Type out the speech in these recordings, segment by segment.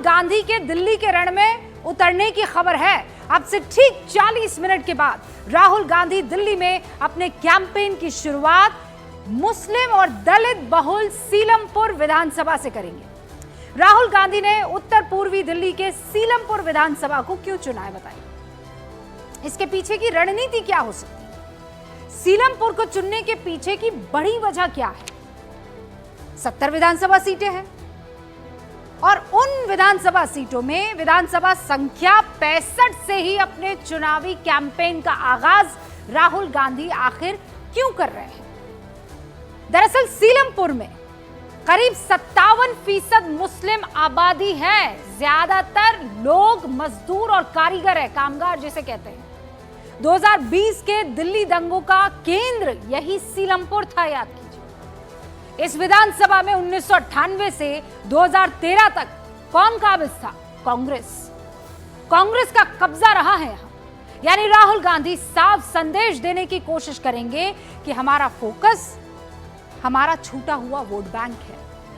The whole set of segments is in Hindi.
गांधी के दिल्ली के रण में उतरने की खबर है। अब से ठीक 40 मिनट के बाद राहुल गांधी दिल्ली में अपने कैंपेन की शुरुआत मुस्लिम और दलित बहुल सीलमपुर विधानसभा से करेंगे। राहुल गांधी ने उत्तर पूर्वी दिल्ली के सीलमपुर विधानसभा को क्यों चुना है, बताइए। इसके पीछे की रणनीति क्या हो सकती है? सीलमपुर को चुनने के पीछे की बड़ी वजह क्या है? 70 विधानसभा सीटें हैं और उन विधानसभा सीटों में विधानसभा संख्या 65 से ही अपने चुनावी कैंपेन का आगाज राहुल गांधी आखिर क्यों कर रहे हैं? दरअसल सीलमपुर में करीब 57% मुस्लिम आबादी है। ज्यादातर लोग मजदूर और कारीगर है, कामगार जिसे कहते हैं। 2020 के दिल्ली दंगों का केंद्र यही सीलमपुर था, याद कीजिए। इस विधानसभा में 1998 से 2013 तक कौन काबिज था? कांग्रेस का कब्जा रहा है यहां। यानी राहुल गांधी साफ संदेश देने की कोशिश करेंगे कि हमारा फोकस हमारा छूटा हुआ वोट बैंक है,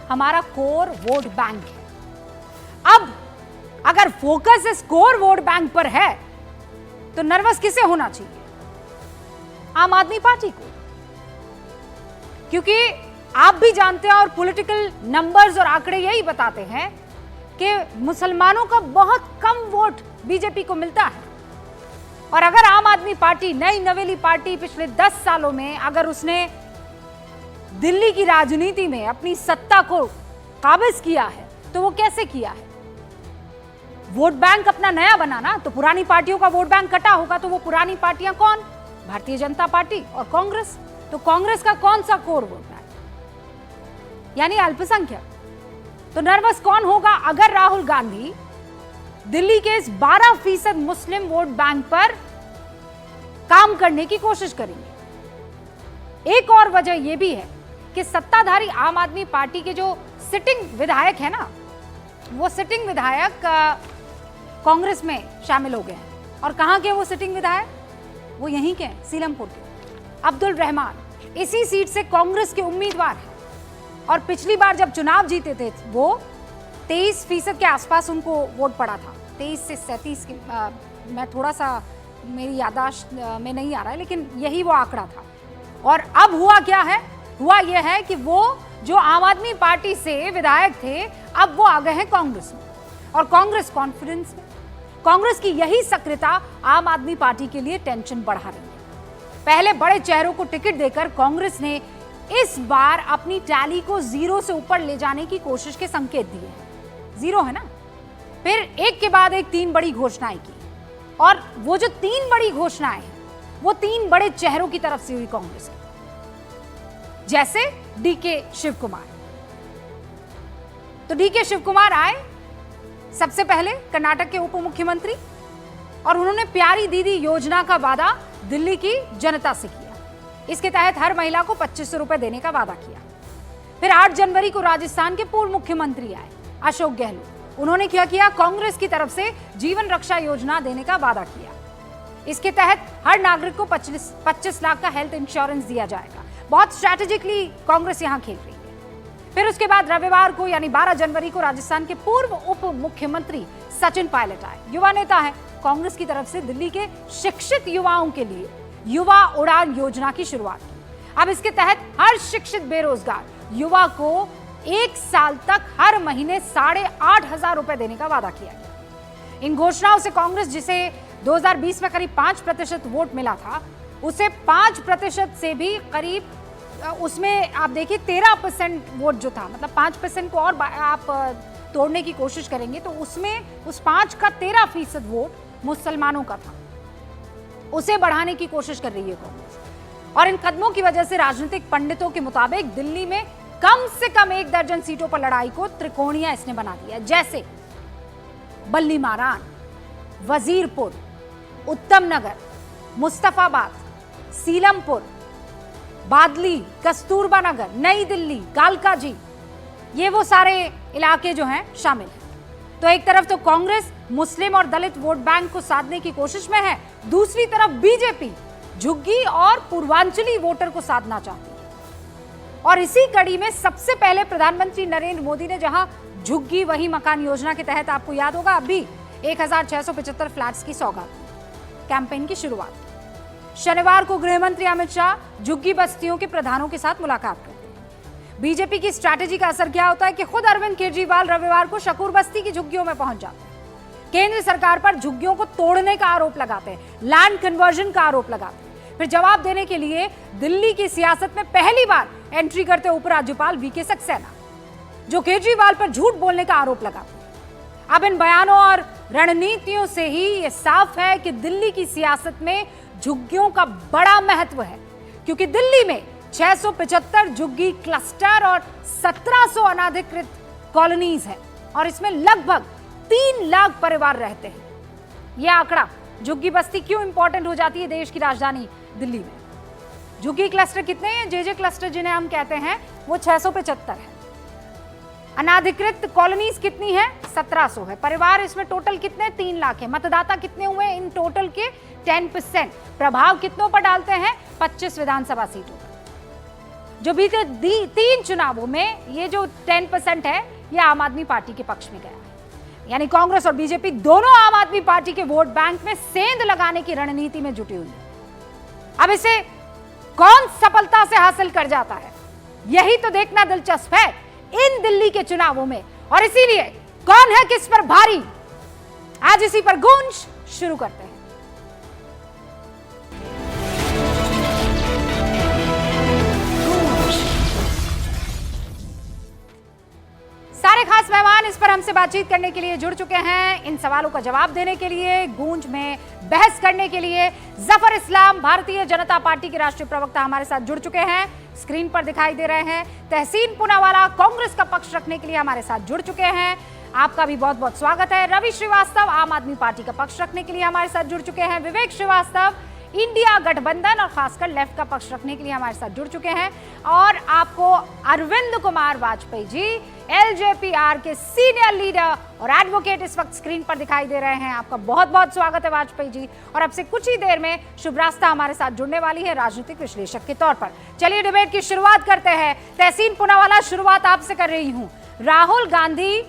हमारा कोर वोट बैंक है। अब अगर फोकस इस कोर वोट बैंक पर है तो नर्वस किसे होना चाहिए? आम आदमी पार्टी को, क्योंकि आप भी जानते हैं और पॉलिटिकल नंबर्स और आंकड़े यही बताते हैं कि मुसलमानों का बहुत कम वोट बीजेपी को मिलता है। और अगर आम आदमी पार्टी, नई नवेली पार्टी, पिछले 10 सालों में अगर उसने दिल्ली की राजनीति में अपनी सत्ता को काबिज किया है तो वो कैसे किया है? वोट बैंक अपना नया बनाना। तो पुरानी पार्टियों का वोट बैंक कटा होगा, तो वो पुरानी पार्टियां कौन? भारतीय जनता पार्टी और कांग्रेस। तो कांग्रेस का कौन सा कोर वोट बैंक? यानी अल्पसंख्यक। तो नर्वस कौन होगा अगर राहुल गांधी दिल्ली के इस 12% मुस्लिम वोट बैंक पर काम करने की कोशिश करेंगे? एक और वजह यह भी है कि सत्ताधारी आम आदमी पार्टी के जो सिटिंग विधायक है ना, वो सिटिंग विधायक कांग्रेस में शामिल हो गए हैं। और कहां के वो सिटिंग विधायक? वो यहीं के हैं, सीलमपुर के। अब्दुल रहमान इसी सीट से कांग्रेस के उम्मीदवार हैं और पिछली बार जब चुनाव जीते थे वो 23% के आसपास उनको वोट पड़ा था। 23 से 37 के मैं थोड़ा सा, मेरी याददाश्त में नहीं आ रहा है, लेकिन यही वो आंकड़ा था। और अब हुआ क्या है? हुआ यह है कि वो जो आम आदमी पार्टी से विधायक थे अब वो आ गए हैं कांग्रेस में, और कांग्रेस कॉन्फिडेंस में। कांग्रेस की यही सक्रियता आम आदमी पार्टी के लिए टेंशन बढ़ा रही है। पहले बड़े चेहरों को टिकट देकर कांग्रेस ने इस बार अपनी टैली को 0 से ऊपर ले जाने की कोशिश के संकेत दिए हैं। 0 है ना। फिर एक के बाद एक 3 बड़ी घोषणाएं की, और वो जो 3 बड़ी घोषणाएं हैं वो 3 बड़े चेहरों की तरफ से हुई कांग्रेस की। जैसे डीके शिव कुमार। तो डीके शिव कुमार आए सबसे पहले कर्नाटक के उप मुख्यमंत्री, और उन्होंने प्यारी दीदी योजना का वादा दिल्ली की जनता से किया। इसके तहत हर महिला को 2500 रुपए देने का वादा किया। फिर 8 जनवरी को राजस्थान के पूर्व मुख्यमंत्री आए अशोक गहलोत। उन्होंने क्या किया? कांग्रेस की तरफ से जीवन रक्षा योजना देने का वादा किया। इसके तहत हर नागरिक को 25 लाख का हेल्थ इंश्योरेंस दिया जाएगा। बहुत स्ट्रैटेजिकली कांग्रेस यहां खेल रही है। फिर उसके बाद रविवार को यानी 12 जनवरी को राजस्थान के पूर्व उप मुख्यमंत्री सचिन पायलट आए। युवा नेता है। कांग्रेस की तरफ से दिल्ली के शिक्षित युवाओं के लिए युवा उड़ान योजना की शुरुआत की। अब इसके तहत हर शिक्षित बेरोजगार युवा को 1 साल तक हर महीने 8,500 रुपए देने का वादा किया गया। इन घोषणाओं से कांग्रेस, जिसे 2020 में करीब 5% वोट मिला था, उसे 5% से भी करीब, उसमें आप देखिए 13% वोट जो था, मतलब 5% को और आप तोड़ने की कोशिश करेंगे तो उसमें उस 5 का 13% वोट मुसलमानों का था, उसे बढ़ाने की कोशिश कर रही है कांग्रेस। और इन कदमों की वजह से राजनीतिक पंडितों के मुताबिक दिल्ली में कम से कम 1 दर्जन सीटों पर लड़ाई को त्रिकोणीय इसने बना दिया। जैसे बल्ली मारान, वजीरपुर, उत्तम नगर, मुस्तफाबाद, सीलमपुर, बादली, कस्तूरबा नगर, नई दिल्ली, कालकाजी, ये वो सारे इलाके जो हैं शामिल हैं। तो एक तरफ तो कांग्रेस मुस्लिम और दलित वोट बैंक को साधने की कोशिश में है, दूसरी तरफ बीजेपी झुग्गी और पूर्वांचली वोटर को साधना चाहती है। और इसी कड़ी में सबसे पहले प्रधानमंत्री नरेंद्र मोदी ने जहां झुग्गी वही मकान योजना के तहत आपको याद होगा अभी 1675 फ्लैट्स की सौगात, कैंपेन की शुरुआत। शनिवार को गृह मंत्री अमित शाह झुग्गी बस्तियों के प्रधानों के साथ मुलाकात करते हैं। बीजेपी की स्ट्रैटेजी का असर क्या होता है कि खुद अरविंद केजरीवाल रविवार को शकूर बस्ती की झुग्गियों में पहुंच जाते हैं। केंद्र सरकार पर झुग्गियों को तोड़ने का आरोप लगाते हैं, लैंड कन्वर्जन का आरोप लगाते हैं। फिर जवाब देने के लिए दिल्ली की सियासत में पहली बार एंट्री करते उपराज्यपाल वीके सक्सेना, जो केजरीवाल पर झूठ बोलने का आरोप लगाते हैं। अब इन बयानों और रणनीतियों से ही यह साफ है कि दिल्ली की सियासत में झुग्गियों का बड़ा महत्व है, क्योंकि दिल्ली में 675 झुग्गी क्लस्टर और 1700 अनाधिकृत कॉलोनीज है और इसमें लगभग 3 लाख परिवार रहते हैं। यह आंकड़ा झुग्गी बस्ती क्यों इंपॉर्टेंट हो जाती है देश की राजधानी दिल्ली में। झुग्गी क्लस्टर कितने हैं? जे क्लस्टर जिन्हें हम कहते हैं वो 675 है। अनाधिकृत कॉलोनीज कितनी है? 1700 है। परिवार इसमें टोटल कितने? 3 लाख है। मतदाता कितने हुए इन टोटल के? 10%। प्रभाव कितनों पर डालते हैं? 25 विधानसभा सीटों पर। जो बीते 3 चुनावों में ये जो 10% है ये आम आदमी पार्टी के पक्ष में गया है। यानी कांग्रेस और बीजेपी दोनों आम आदमी पार्टी के वोट बैंक में सेंध लगाने की रणनीति में जुटी हुई है। अब इसे कौन सफलता से हासिल कर जाता है, यही तो देखना दिलचस्प है इन दिल्ली के चुनावों में। और इसीलिए कौन है किस पर भारी, आज इसी पर गूंज शुरू करते हैं। सारे खास मेहमान इस पर हमसे बातचीत करने के लिए जुड़ चुके हैं। इन सवालों का जवाब देने के लिए, गूंज में बहस करने के लिए जफर इस्लाम, भारतीय जनता पार्टी के राष्ट्रीय प्रवक्ता हमारे साथ जुड़ चुके हैं, स्क्रीन पर दिखाई दे रहे हैं। तहसीन पूनावाला कांग्रेस का पक्ष रखने के लिए हमारे साथ जुड़ चुके हैं, आपका भी बहुत बहुत स्वागत है। रवि श्रीवास्तव आम आदमी पार्टी का पक्ष रखने के लिए हमारे साथ जुड़ चुके हैं। विवेक श्रीवास्तव इंडिया गठबंधन और खासकर लेफ्ट का पक्ष रखने के लिए हमारे साथ जुड़ चुके हैं। और आपको अरविंद कुमार वाजपेयी जी, एलजेपीआर के सीनियर लीडर और एडवोकेट इस वक्त स्क्रीन पर दिखाई दे रहे हैं, आपका बहुत बहुत स्वागत है वाजपेयी जी। और अब से कुछ ही देर में शुभ्रास्ता हमारे साथ जुड़ने वाली है राजनीतिक विश्लेषक के तौर पर। चलिए डिबेट की शुरुआत करते हैं। तहसीन पूनावाला, शुरुआत आपसे कर रही हूं। राहुल गांधी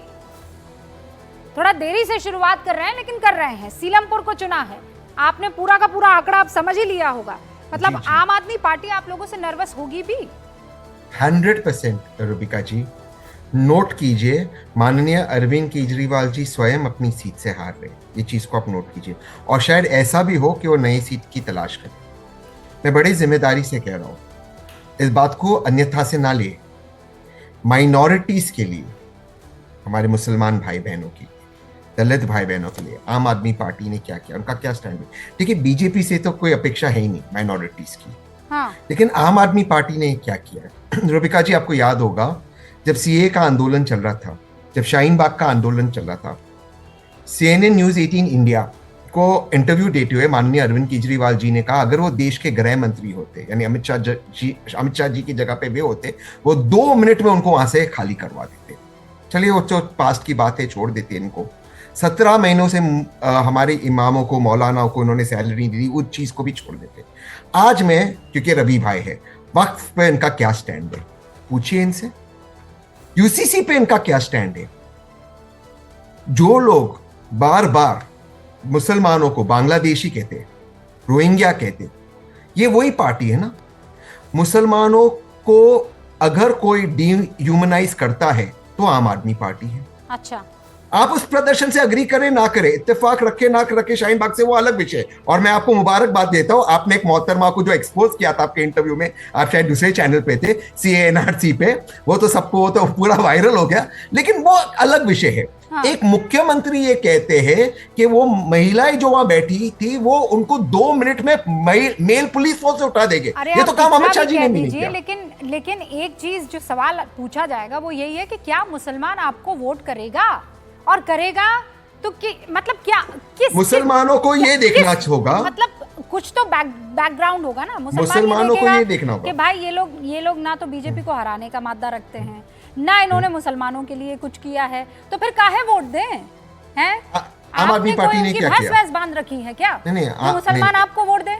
थोड़ा देरी से शुरुआत कर रहे हैं, लेकिन कर रहे हैं। सीलमपुर को चुना है, आपने पूरा का पूरा आंकड़ा आप समझ ही लिया होगा। मतलब जी। आम आदमी पार्टी आप लोगों से नर्वस होगी भी? 100% रूबिका जी, नोट कीजिए, माननीय अरविंद केजरीवाल जी स्वयं अपनी सीट से हार रहे, ये चीज को आप नोट कीजिए। और शायद ऐसा भी हो कि वो नई सीट की तलाश करें। मैं बड़ी जिम्मेदारी से कह रहा हूं, इस बात को अन्यथा से ना ले। माइनॉरिटीज के लिए, हमारे मुसलमान भाई बहनों की, दलित भाई बहनों के लिए आम आदमी पार्टी ने क्या किया, उनका क्या स्टैंड है। देखिए, बीजेपी से तो कोई अपेक्षा है ही नहीं माइनॉरिटीज की, हाँ। लेकिन आम आदमी पार्टी ने क्या किया रूबिका जी, आपको याद होगा जब सीए का आंदोलन चल रहा था, जब शाहीन बाग का आंदोलन चल रहा था, CNN न्यूज 18 इंडिया को इंटरव्यू देते हुए माननीय अरविंद केजरीवाल जी ने कहा, अगर वो देश के गृह मंत्री होते, यानी अमित शाह जी की जगह पे वे होते, वो 2 मिनट में उनको वहां से खाली करवा देते। चलिए, वो तो पास्ट की बातें छोड़ देते इनको। 17 महीनों से हमारे इमामों को, मौलाना को उन्होंने सैलरी दी, उस चीज को भी छोड़ देते। आज मैं, क्योंकि रवि भाई है, वक्फ पे इनका क्या स्टैंड है पूछिए इनसे। यूसीसी पे इनका क्या स्टैंड है। जो लोग बार बार मुसलमानों को बांग्लादेशी कहते, रोहिंग्या कहते, ये वही पार्टी है ना। मुसलमानों को अगर कोई डिह्यूमनाइज करता है तो आम आदमी पार्टी है। अच्छा, आप उस प्रदर्शन से अग्री करें ना करें, इत्तेफाक रखे ना रखे शाहीन बाग से, वो अलग विषय। और मैं आपको मुबारकबाद देता हूं, आपने एक मोहतरमा को जो एक्सपोज किया था आपके इंटरव्यू में, आप शायद दूसरे चैनल पे थे, CANRC पे, वो तो सबको, वो तो पूरा वायरल हो गया, लेकिन वो अलग विषय है। हाँ। एक मुख्यमंत्री ये कहते हैं कि वो महिलाएं जो वहां बैठी थी, वो उनको 2 मिनट में मेल पुलिस फोर्स से उठा देंगे। ये तो काम अमित शाह जी ने नहीं किया। लेकिन एक चीज जो सवाल पूछा जाएगा वो यही है कि क्या मुसलमान आपको वोट करेगा, और करेगा तो मतलब क्या, किस मुसलमानों को ये देखना होगा, मतलब कुछ तो बैकग्राउंड होगा ना। मुसलमानों को ये देखना होगा कि भाई ये लोग ना तो बीजेपी को हराने का मादा रखते हैं, ना इन्होंने मुसलमानों के लिए कुछ किया है, तो फिर काहे वोट दें? हैं? आम आदमी पार्टी ने क्या किया? भैंस बांध रखी है क्या? नहीं, मुसलमान आपको वोट दे?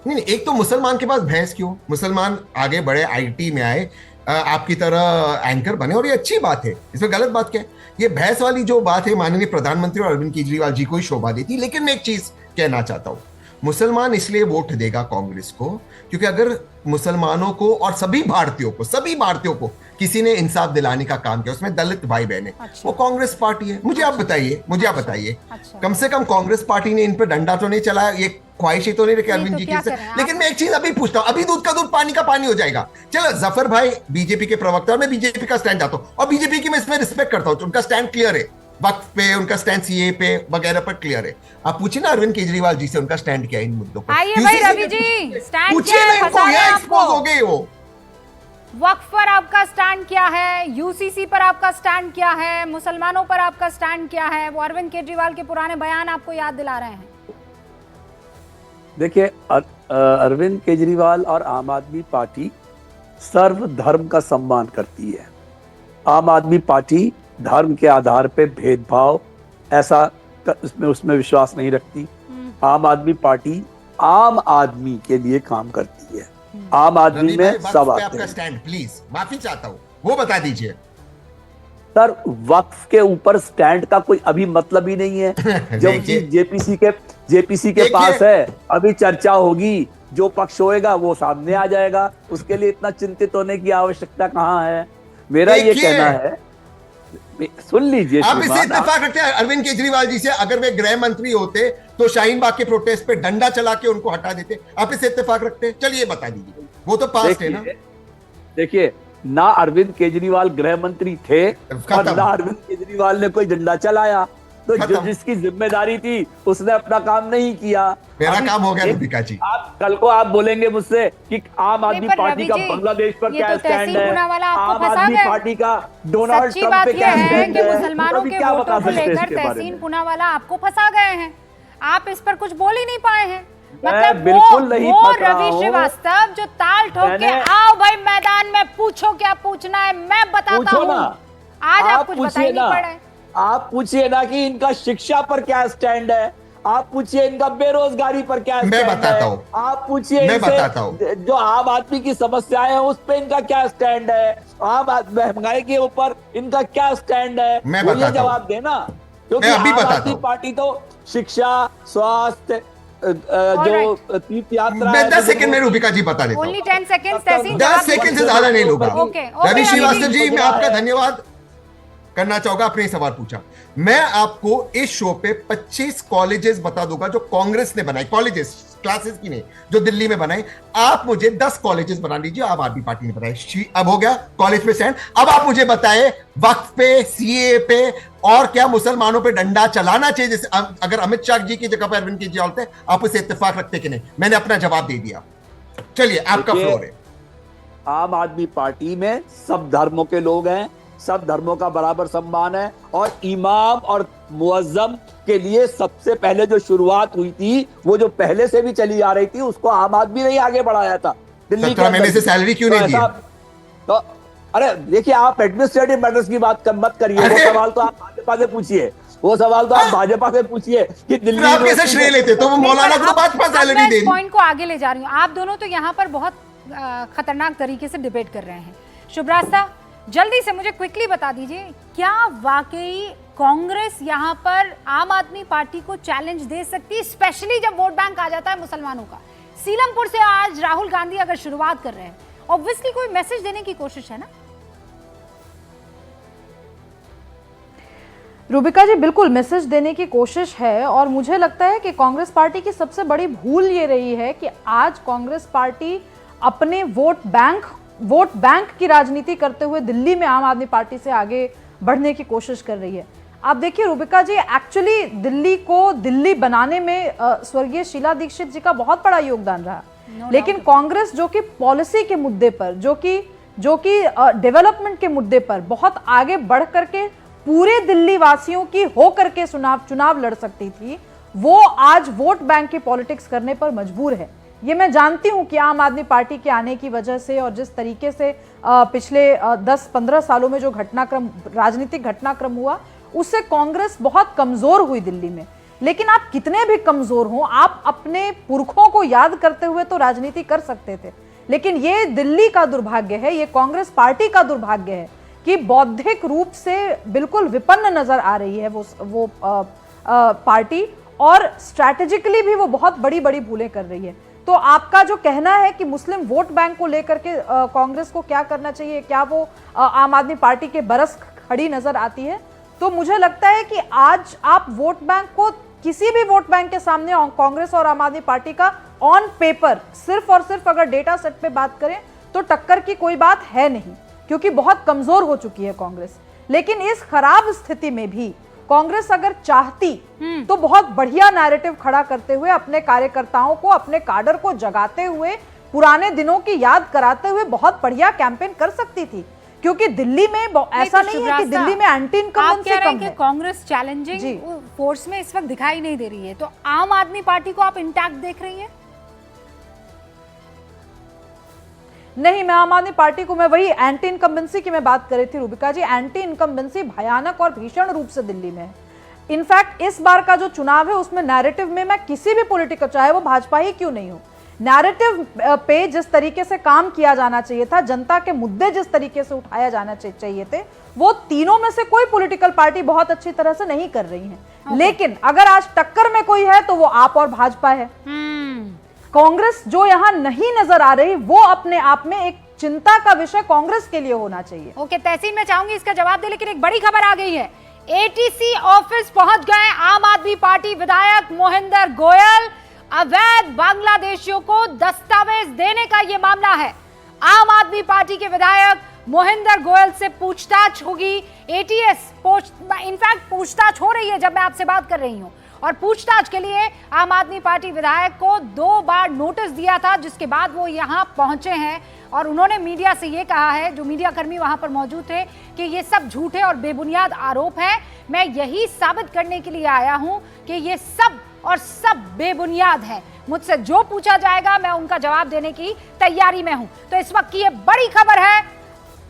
नहीं, एक तो मुसलमान के पास भैंस क्यों, मुसलमान आगे बढ़े, IT में आए, आपकी तरह एंकर बने, और ये अच्छी बात है, इसमें गलत बात क्या है? ये बहस वाली जो बात है माननीय प्रधानमंत्री और अरविंद केजरीवाल जी को ही शोभा देती। लेकिन मैं एक चीज कहना चाहता हूं, मुसलमान इसलिए वोट देगा कांग्रेस को क्योंकि अगर मुसलमानों को और सभी भारतीयों को किसी ने इंसाफ दिलाने का काम किया, उसमें दलित भाई बहन है, अच्छा। वो कांग्रेस पार्टी है। मुझे आप बताइए अच्छा। कम से कम कांग्रेस पार्टी ने इन पर डंडा तो नहीं चलाया, ये ख्वाहिश ही तो नहीं रखी अरविंद जी की से। लेकिन मैं एक चीज अभी पूछता हूं, अभी दूध का दूध पानी का पानी हो जाएगा। चलो जफर भाई बीजेपी के प्रवक्ता, और मैं बीजेपी का स्टैंड जाता हूं, और बीजेपी की मैं इसमें रिस्पेक्ट करता हूं, उनका स्टैंड क्लियर है, वक्त पे उनका स्टैंड सीए पे वगैरह पर क्लियर है। आप पूछिए ना अरविंद केजरीवाल जी से उनका स्टैंड क्या है इन मुद्दों पर। आइए भाई रवि जी, स्टैंड पूछिए क्या ना है, इनको, फंसा ये है एक्सपोज आपको। हो गए वो। वक्फ पर आपका स्टैंड क्या है, यूसीसी पर आपका स्टैंड क्या है, मुसलमानों पर आपका स्टैंड क्या है? वो अरविंद केजरीवाल के पुराने बयान आपको याद दिला रहे हैं। देखिए, अरविंद केजरीवाल और आम आदमी पार्टी सर्व धर्म का सम्मान करती है। आम आदमी पार्टी धर्म के आधार पे भेदभाव ऐसा उसमें विश्वास नहीं रखती। आम आदमी पार्टी आम आदमी के लिए काम करती है। आम आदमी में सब आते हैं। आपका स्टैंड प्लीज, माफी चाहता हूं, वो बता दीजिए। सर, वक्फ के ऊपर स्टैंड का कोई अभी मतलब ही नहीं है। जब जेपीसी के पास है, अभी चर्चा होगी, जो पक्ष होएगा वो सामने आ जाएगा, उसके लिए इतना चिंतित होने की आवश्यकता कहाँ है? मेरा ये कहना है, सुन लीजिए, आप इससे इत्तेफाक रखते हैं अरविंद केजरीवाल जी से, अगर वे गृह मंत्री होते तो शाहीन बाग के प्रोटेस्ट पे डंडा चला के उनको हटा देते। आप इससे इत्तेफाक रखते हैं? चलिए बता दीजिए, वो तो पास्ट है ना। देखिए, ना अरविंद केजरीवाल गृह मंत्री थे और ना अरविंद केजरीवाल ने कोई डंडा चलाया, तो जो जिसकी जिम्मेदारी थी उसने अपना काम नहीं किया। मेरा काम हो गया रूबिका जी। आप कल को आप बोलेंगे मुझसे कि आम आदमी पार्टी का बांग्लादेश पर क्या स्टैंड है, आम आदमी पार्टी का डोनाल्ड ट्रंप पे क्या स्टैंड है, मुसलमानों के वोटों को लेकर तहसीन पूनावाला आपको फंसा गए हैं, आप इस पर कुछ बोल ही नहीं पाए हैं। मतलब बिल्कुल नहीं वो रवि श्रीवास्तव जो ताल ठोक के आओ भाई मैदान में, पूछो क्या पूछना है, मैं बताता हूँ। आज आप कुछ बता ही नहीं पड़े। आप पूछिए ना कि इनका शिक्षा पर क्या स्टैंड है, आप पूछिए इनका बेरोजगारी पर क्या स्टैंड है, मैं बताता हूँ, आप पूछिए जो आम आदमी की समस्याएं हैं उस पे इनका क्या स्टैंड है, आम महंगाई के ऊपर इनका क्या स्टैंड है, मैं ये जवाब देना। क्योंकि आम आदमी पार्टी तो शिक्षा, स्वास्थ्य, जो तीर्थ यात्रा, 10 सेकंड में रूबिका जी बता देता हूं। Only 10 seconds, 10 सेकंड से ज्यादा नहीं लूंगा। रवि श्रीवास्तव जी, मैं आपका धन्यवाद करना चाहूंगा, आपने सवाल पूछा। मैं आपको इस शो पे 25 कॉलेजेस बता दूंगा जो कांग्रेस ने बनाए, कॉलेजेस, क्लासेस की नहीं, जो दिल्ली में बनाए। आप मुझे 10 कॉलेजेस बना लीजिए, आम आदमी पार्टी ने बनाए। अब हो गया कॉलेज पे स्टैंड। अब आप मुझे बताए वक्फ पे, सीए पे, और क्या मुसलमानों पे डंडा चलाना चाहिए? जैसे अगर अमित शाह जी की जगह पर अरविंद केजरीवाल थे, आप उसे इत्तेफाक रखते कि नहीं? मैंने अपना जवाब दे दिया। चलिए, आपका फ्लोर है। आम आदमी पार्टी में सब धर्मों के लोग हैं, सब धर्मों का बराबर सम्मान है, और इमाम और मुअज्जम के लिए सबसे पहले जो शुरुआत हुई थी, वो जो पहले से भी चली आ रही थी, उसको आम आदमी ने ही आगे बढ़ाया था। दिल्ली 17 महीने से सैलरी क्यों नहीं दी? तो अरे देखिए, आप एडमिनिस्ट्रेटिव मैटर्स की बात मत करिए, वो सवाल तो आप भाजपा से पूछिए, वो सवाल तो आप भाजपा से पूछिए कि दिल्ली आप कैसे श्रेय लेते? तो वो मौलाना को भाजपा सैलरी दे। पॉइंट को आगे ले जा रही हूँ। आप दोनों तो यहाँ पर बहुत खतरनाक तरीके से डिबेट कर रहे हैं। शुभ्रास्ता, जल्दी से मुझे क्विकली बता दीजिए, क्या वाकई कांग्रेस यहाँ पर आम आदमी पार्टी को चैलेंज दे सकती है, स्पेशली जब वोट बैंक आ जाता है मुसलमानों का? सीलमपुर से आज राहुल गांधी अगर शुरुआत कर रहे हैं, ऑब्वियसली कोई मैसेज देने की कोशिश है ना? रूबिका जी, बिल्कुल मैसेज देने की कोशिश है, और मुझे लगता है कि कांग्रेस पार्टी की सबसे बड़ी भूल ये रही है कि आज कांग्रेस पार्टी अपने वोट बैंक की राजनीति करते हुए दिल्ली में आम आदमी पार्टी से आगे बढ़ने की कोशिश कर रही है। आप देखिए रूबिका जी, एक्चुअली दिल्ली को दिल्ली बनाने में स्वर्गीय शीला दीक्षित जी का बहुत बड़ा योगदान रहा, लेकिन कांग्रेस जो कि पॉलिसी के मुद्दे पर, जो कि डेवलपमेंट के मुद्दे पर बहुत आगे बढ़ करके पूरे दिल्ली वासियों की हो करके चुनाव लड़ सकती थी, वो आज वोट बैंक की पॉलिटिक्स करने पर मजबूर है। ये मैं जानती हूं कि आम आदमी पार्टी के आने की वजह से और जिस तरीके से पिछले 10-15 सालों में जो राजनीतिक घटनाक्रम हुआ, उससे कांग्रेस बहुत कमजोर हुई दिल्ली में। लेकिन आप कितने भी कमजोर हों, आप अपने पुरखों को याद करते हुए तो राजनीति कर सकते थे। लेकिन ये दिल्ली का दुर्भाग्य है, ये कांग्रेस पार्टी का दुर्भाग्य है कि बौद्धिक रूप से बिल्कुल विपन्न नजर आ रही है वो पार्टी, और स्ट्रैटेजिकली भी वो बहुत बड़ी बड़ी भूलें कर रही है। तो आपका जो कहना है कि मुस्लिम वोट बैंक को लेकर के कांग्रेस को क्या करना चाहिए, क्या वो आम आदमी पार्टी के बरस खड़ी नजर आती है? तो मुझे लगता है कि आज आप वोट बैंक को, किसी भी वोट बैंक के सामने कांग्रेस और आम आदमी पार्टी का ऑन पेपर सिर्फ और सिर्फ अगर डेटा सेट पे बात करें तो टक्कर की कोई बात है नहीं, क्योंकि बहुत कमजोर हो चुकी है कांग्रेस। लेकिन इस खराब स्थिति में भी कांग्रेस अगर चाहती तो बहुत बढ़िया नैरेटिव खड़ा करते हुए अपने कार्यकर्ताओं को, अपने काडर को जगाते हुए, पुराने दिनों की याद कराते हुए बहुत बढ़िया कैंपेन कर सकती थी। क्योंकि दिल्ली में ऐसा नहीं है कि दिल्ली में एंटी इनकम्बेंसी कम है। कांग्रेस चैलेंजिंग फोर्स में इस वक्त दिखाई नहीं दे रही है, तो आम आदमी पार्टी को आप इंटैक्ट देख रही है? नहीं, मैं आम आदमी पार्टी को, मैं वही एंटी इनकम्बेंसी की मैं बात कर रही थी रूबिका जी। एंटी इनकम्बेंसी भयानक और भीषण रूप से दिल्ली में है। इनफैक्ट इस बार का जो चुनाव है उसमें नैरेटिव में मैं किसी भी पॉलिटिकल, चाहे वो भाजपा ही क्यों नहीं हो, नैरेटिव पे जिस तरीके से काम किया जाना चाहिए था, जनता के मुद्दे जिस तरीके से उठाया जाना चाहिए थे, वो तीनों में से कोई पॉलिटिकल पार्टी बहुत अच्छी तरह से नहीं कर रही है। लेकिन अगर आज टक्कर में कोई है तो वो आप और भाजपा है। कांग्रेस जो यहाँ नहीं नजर आ रही, वो अपने आप में एक चिंता का विषय कांग्रेस के लिए होना चाहिए। ओके, तहसीन मैं चाहूंगी इसका जवाब दे, लेकिन एक बड़ी खबर आ गई है। एटीसी ऑफिस पहुंच गए आम आदमी पार्टी विधायक मोहिंदर गोयल। अवैध बांग्लादेशियों को दस्तावेज देने का यह मामला है। आम आदमी पार्टी के विधायक मोहिंदर गोयल से पूछताछ होगी। एटीएस इनफैक्ट पूछताछ हो रही है जब मैं आपसे बात कर रही हूं, और पूछताछ के लिए आम आदमी पार्टी विधायक को 2 बार नोटिस दिया था, जिसके बाद वो यहां पहुंचे हैं। और उन्होंने मीडिया से ये कहा है, जो मीडिया कर्मी वहां पर मौजूद थे, कि ये सब झूठे और बेबुनियाद आरोप हैं। मैं यही साबित करने के लिए आया हूं कि ये सब और सब बेबुनियाद है। मुझसे जो पूछा जाएगा मैं उनका जवाब देने की तैयारी में हूं। तो इस वक्त की ये बड़ी खबर है,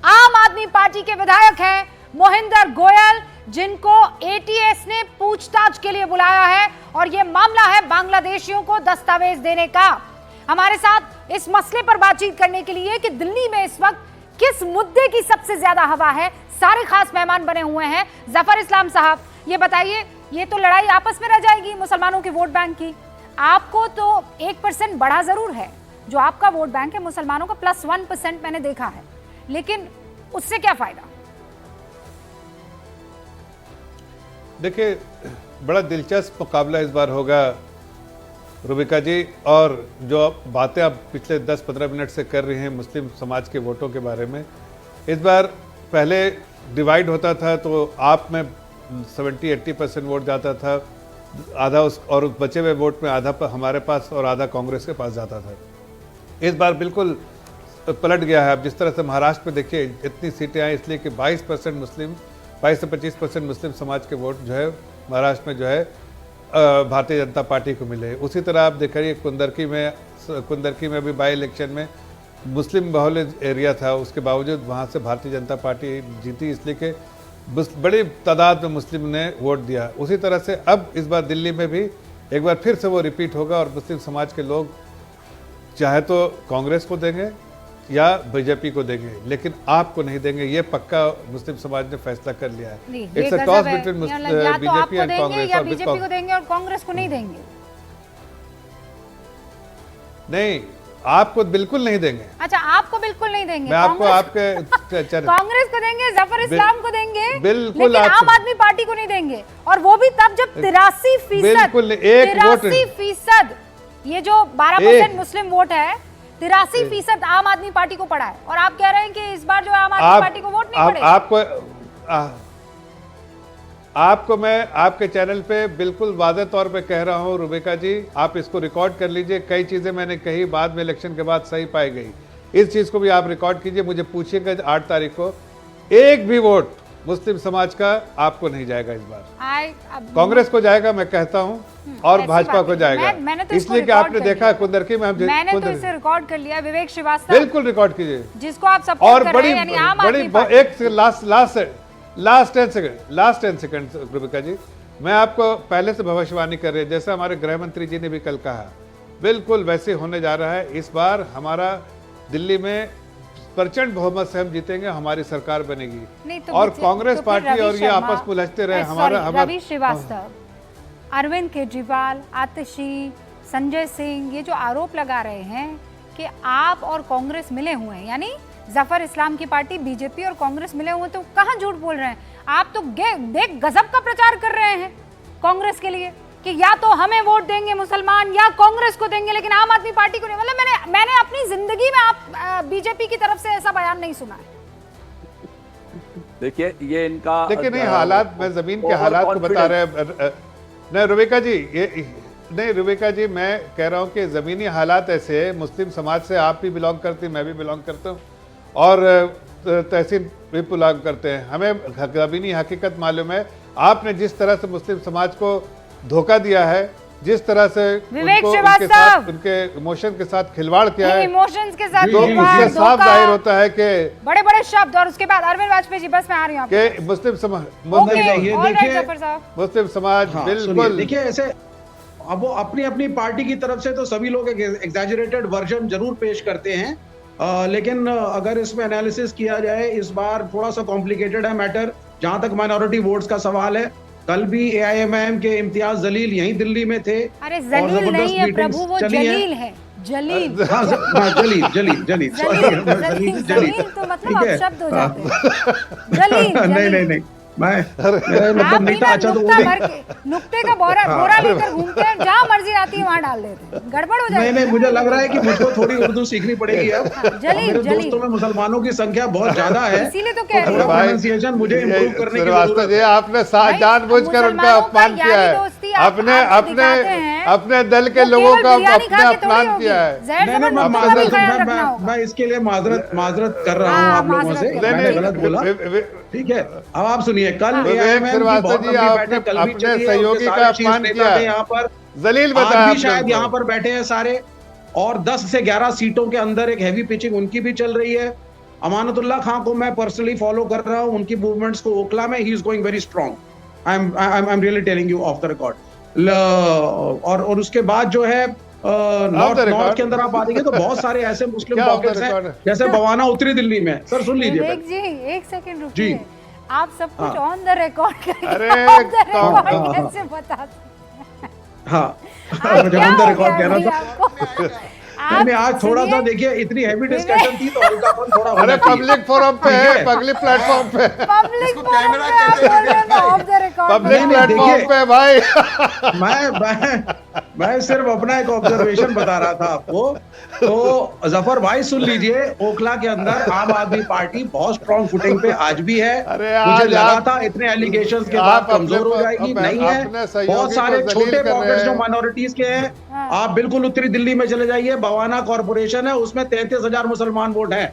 आम आदमी पार्टी के विधायक हैं मोहिंदर गोयल, जिनको एटीएस ने पूछताछ के लिए बुलाया है, और यह मामला है बांग्लादेशियों को दस्तावेज देने का। हमारे साथ इस मसले पर बातचीत करने के लिए कि दिल्ली में इस वक्त किस मुद्दे की सबसे ज्यादा हवा है, सारे खास मेहमान बने हुए हैं। जफर इस्लाम साहब, ये बताइए, ये तो लड़ाई आपस में रह जाएगी मुसलमानों के वोट बैंक की। आपको तो 1% बढ़ा जरूर है, जो आपका वोट बैंक है मुसलमानों का +1% मैंने देखा है, लेकिन उससे क्या फायदा? देखिए, बड़ा दिलचस्प मुकाबला इस बार होगा रुबिका जी, और जो बातें आप पिछले 10-15 मिनट से कर रही हैं मुस्लिम समाज के वोटों के बारे में, इस बार पहले डिवाइड होता था तो आप में 70-80% वोट जाता था, आधा उस बचे हुए वोट में आधा हमारे पास और आधा कांग्रेस के पास जाता था। इस बार बिल्कुल पलट गया है। अब जिस तरह से महाराष्ट्र में देखिए इतनी सीटें आई, इसलिए कि 22% मुस्लिम, 22 से 25% मुस्लिम समाज के वोट जो है महाराष्ट्र में जो है भारतीय जनता पार्टी को मिले। उसी तरह आप देख रही कुंदरकी में भी बाई इलेक्शन में मुस्लिम बहुल एरिया था, उसके बावजूद वहाँ से भारतीय जनता पार्टी जीती, इसलिए कि बड़ी तादाद में मुस्लिम ने वोट दिया। उसी तरह से अब इस बार दिल्ली में भी एक बार फिर से वो रिपीट होगा, और मुस्लिम समाज के लोग चाहे तो कांग्रेस को देंगे या बीजेपी को देंगे, लेकिन आपको नहीं देंगे, ये पक्का मुस्लिम समाज ने फैसला कर लिया है। It's a toss between BJP and Congress, या बीजेपी को देंगे और कांग्रेस को नहीं देंगे। नहीं, आपको बिल्कुल नहीं देंगे। अच्छा, आपको बिल्कुल नहीं देंगे? मैं आपको आपके कांग्रेस को देंगे, जफर इस्लाम को देंगे, बिल्कुल, लेकिन आम आदमी पार्टी को नहीं देंगे। और वो भी तब जब 83% ये जो 12% मुस्लिम वोट है, 83% आम आदमी पार्टी को पड़ा है, और आप कह रहे हैं कि इस बार जो आम आदमी पार्टी को वोट नहीं पड़ेगा। आपको मैं आपके चैनल पे बिल्कुल वाज़ेह तौर पे कह रहा हूँ रुबिका जी, आप इसको रिकॉर्ड कर लीजिए। कई चीज़ें मैंने कही बाद में इलेक्शन के बाद सही पाई गई, इस चीज़ को भी आप रिकॉर्ड कीजिए। मुझे पूछिएगा 8 तारीख को, एक भी वोट मुस्लिम समाज का आपको नहीं जाएगा इस बार। कांग्रेस को जाएगा, मैं कहता हूँ, और भाजपा को जाएगा, इसलिए कि आपने देखा कुंदरकी में मैंने तो इसे रिकॉर्ड कर लिया। विवेक श्रीवास्तव, बिल्कुल रिकॉर्ड कीजिए, जिसको आप सपोर्ट कर रहे हैं, यानी आम आदमी पार्टी। एक लास्ट 10 सेकंड रुबिका जी, मैं आपको पहले से भविष्यवाणी कर रही है, जैसे हमारे गृह मंत्री जी ने भी कल कहा, बिल्कुल वैसे होने जा रहा है। इस बार हमारा दिल्ली में प्रचंड बहुमत से हम जीतेंगे, हमारी सरकार बनेगी। नहीं तो और मुझे- कांग्रेस तो फिर पार्टी रवि और ये शर्मा- आपस में उलझते रहे। सॉरी, हमारा रवि श्रीवास्तव, अरविंद केजरीवाल, आतिशी, संजय सिंह ये जो आरोप लगा रहे हैं कि आप और कांग्रेस मिले हुए हैं, यानी जफर इस्लाम की पार्टी बीजेपी और कांग्रेस मिले हुए हैं, तो कहाँ झूठ बोल रहे हैं आप? तो देख गजब का प्रचार कर रहे हैं कांग्रेस के लिए कि या तो हमें वोट देंगे मुसलमान या कांग्रेस को देंगे, लेकिन आम आदमी पार्टी को नहीं। मतलब मैंने अपनी जिंदगी में आप बीजेपी की तरफ से ऐसा बयान नहीं सुना है। देखिए ये इनका देखिए नहीं, हालात में जमीन के हालात को बता रहे हैं। नहीं रुबिका जी, ये नहीं रुबिका जी, मैं कह रहा हूँ कि ज़मीनी हालात ऐसे हैं। मुस्लिम समाज से आप भी बिलोंग करती, मैं भी बिलोंग करता हूँ और तहसीन भी बिलोंग करते हैं। हमें ज़मीनी हकीकत मालूम है। आपने जिस तरह से मुस्लिम समाज को धोखा दिया है, जिस तरह से विवेक उनके साथ, श्रीवास्तव, उनके इमोशन के साथ खिलवाड़ किया है, इमोशंस के साथ तो खिलवाड़, इससे साफ धोखा, जाहिर होता है कि बड़े बड़े शब्द। और उसके बाद अरविंद वाजपेयी जी, बस मैं आ रही हूँ कि मुस्लिम समाज ओके, ये ऑल राइट देखिए- जफर साहब। मुस्लिम समाज हाँ, सुनिए, बिल्कुल देखिए ऐसे अब वो अपनी अपनी पार्टी की तरफ से तो सभी लोग एक एग्जैजरेटेड वर्जन जरूर पेश करते हैं, लेकिन अगर इसमें एनालिसिस किया जाए इस बार थोड़ा सा कॉम्प्लिकेटेड है मैटर। जहां तक माइनॉरिटी वोट्स का सवाल है, कल भी एआईएमआईएम के इम्तियाज जलील यहीं दिल्ली में थे। अरे और जलील जबरदस्त नहीं है मीटिंग्स प्रभु, वो चली हैं। जलील है, जलील। हाँ, जलील जलील जलील सॉरी, जलील जलील तो मतलब ठीक है। अपशब्द हो जाते हैं। जलील नहीं नहीं नहीं, मैं मेरा मतलब नहीं था। अच्छा तो वो नुक्ते का बोरा लेकर घूमते हैं, जहाँ मर्जी आती है वहाँ डाल देते हैं, गड़बड़ हो जाएगी। नहीं, मुझे लग रहा है कि मुझको थोड़ी उर्दू सीखनी पड़ेगी अब। जलील, मेरे जलील। दोस्तों में मुसलमानों की संख्या बहुत ज्यादा है, इसीलिए तो कह रही थोड़ा हूँ। प्रोनाउंसिएशन मुझे इम्प्रूव करने की श्रीवास्तव जरूरत जी, है। आपने जानबूझकर उनका मुसलमानों का अपमान किया यारी दोस्ती है। आप अपने दिखाते अपने हैं। अपने दल के वो लोगों केवल का बिरयानी अपने खा के थोड़ी अपमान होगी। किया है। जहर नहीं, जबरदस्ती मैं का भी ख्याल रखना होगा। मैं इसके लिए माजरत कर रहा हूँ हाँ, आप लोगों से, माजरत करो। मैंने गलत बोला। ठीक है, अब आप सुनिए, कल विवेक AIMM की श्रीवास्तव बहुत जी, लंबी आपने बैठक कल भी अपने चली है, सहयोगी उसके का सारे अपमान शीर्ष किया नेता थे है। यहाँ पर, जलील बताया आज भी आपने शायद उनको। यहाँ पर बैठे हैं सारे, और 10 से 11 सीटों के अंदर एक हैवी पिचिंग उनकी भी चल रही है। अमानतुल्लाह खान को मैं पर्सनली फॉलो कर रहा हूँ, उनकी मूवमेंट्स को ओखला में, he is going very strong. I am really telling you of the record. और उसके बाद जो है नॉर्थ के अंदर आप आ देंगे तो बहुत सारे ऐसे मुस्लिम क्या off the पॉकेट्स record हैं, है? जैसे बवाना उत्तरी दिल्ली में। सर सुन लीजिए विवेक पहले। जी एक सेकंड जी। रुकिए, आप सब कुछ हाँ। ऑन द रिकॉर्ड करके अरे, ऑफ द हाँ, रिकॉर्ड कैसे बताते? हाँ आज मुझे क्या ऑन द हो रिकॉर्ड गया कहना भाई था। आपको? नहीं, आज थोड़ा सा सुनिए, देखिए, इतनी हैवी डिस्कशन थी तो हल्कापन थोड़ा अरे होना चाहिए। पब्लिक फोरम पे है, पब्लिक प्लेटफॉर्म पे पब्लिक इसको फोरम कैमरा पे आप कहते हैं। बोल रहे हैं ऑफ द रिकॉर्ड। पब्लिक नहीं, नहीं, प्लेटफॉर्म देखिए। पे भाई। मैं सिर्फ अपना एक ऑब्जर्वेशन बता रहा था आपको। तो जफर भाई सुन लीजिए, ओखला के अंदर आम आदमी पार्टी बहुत स्ट्रॉन्ग फुटिंग पे आज भी है। अरे मुझे आज लगा आप- था इतने एलिगेशंस के आप बाद अपने कमजोर हो जाएगी, नहीं अपने है। सहयोगी बहुत सारे को जलील छोटे कर रहे पॉकेट्स जो हैं। माइनॉरिटीज के हैं, हाँ। आप बिल्कुल उत्तरी दिल्ली में चले जाइए, बवाना कॉर्पोरेशन है, उसमें 33,000 मुसलमान वोट हैं।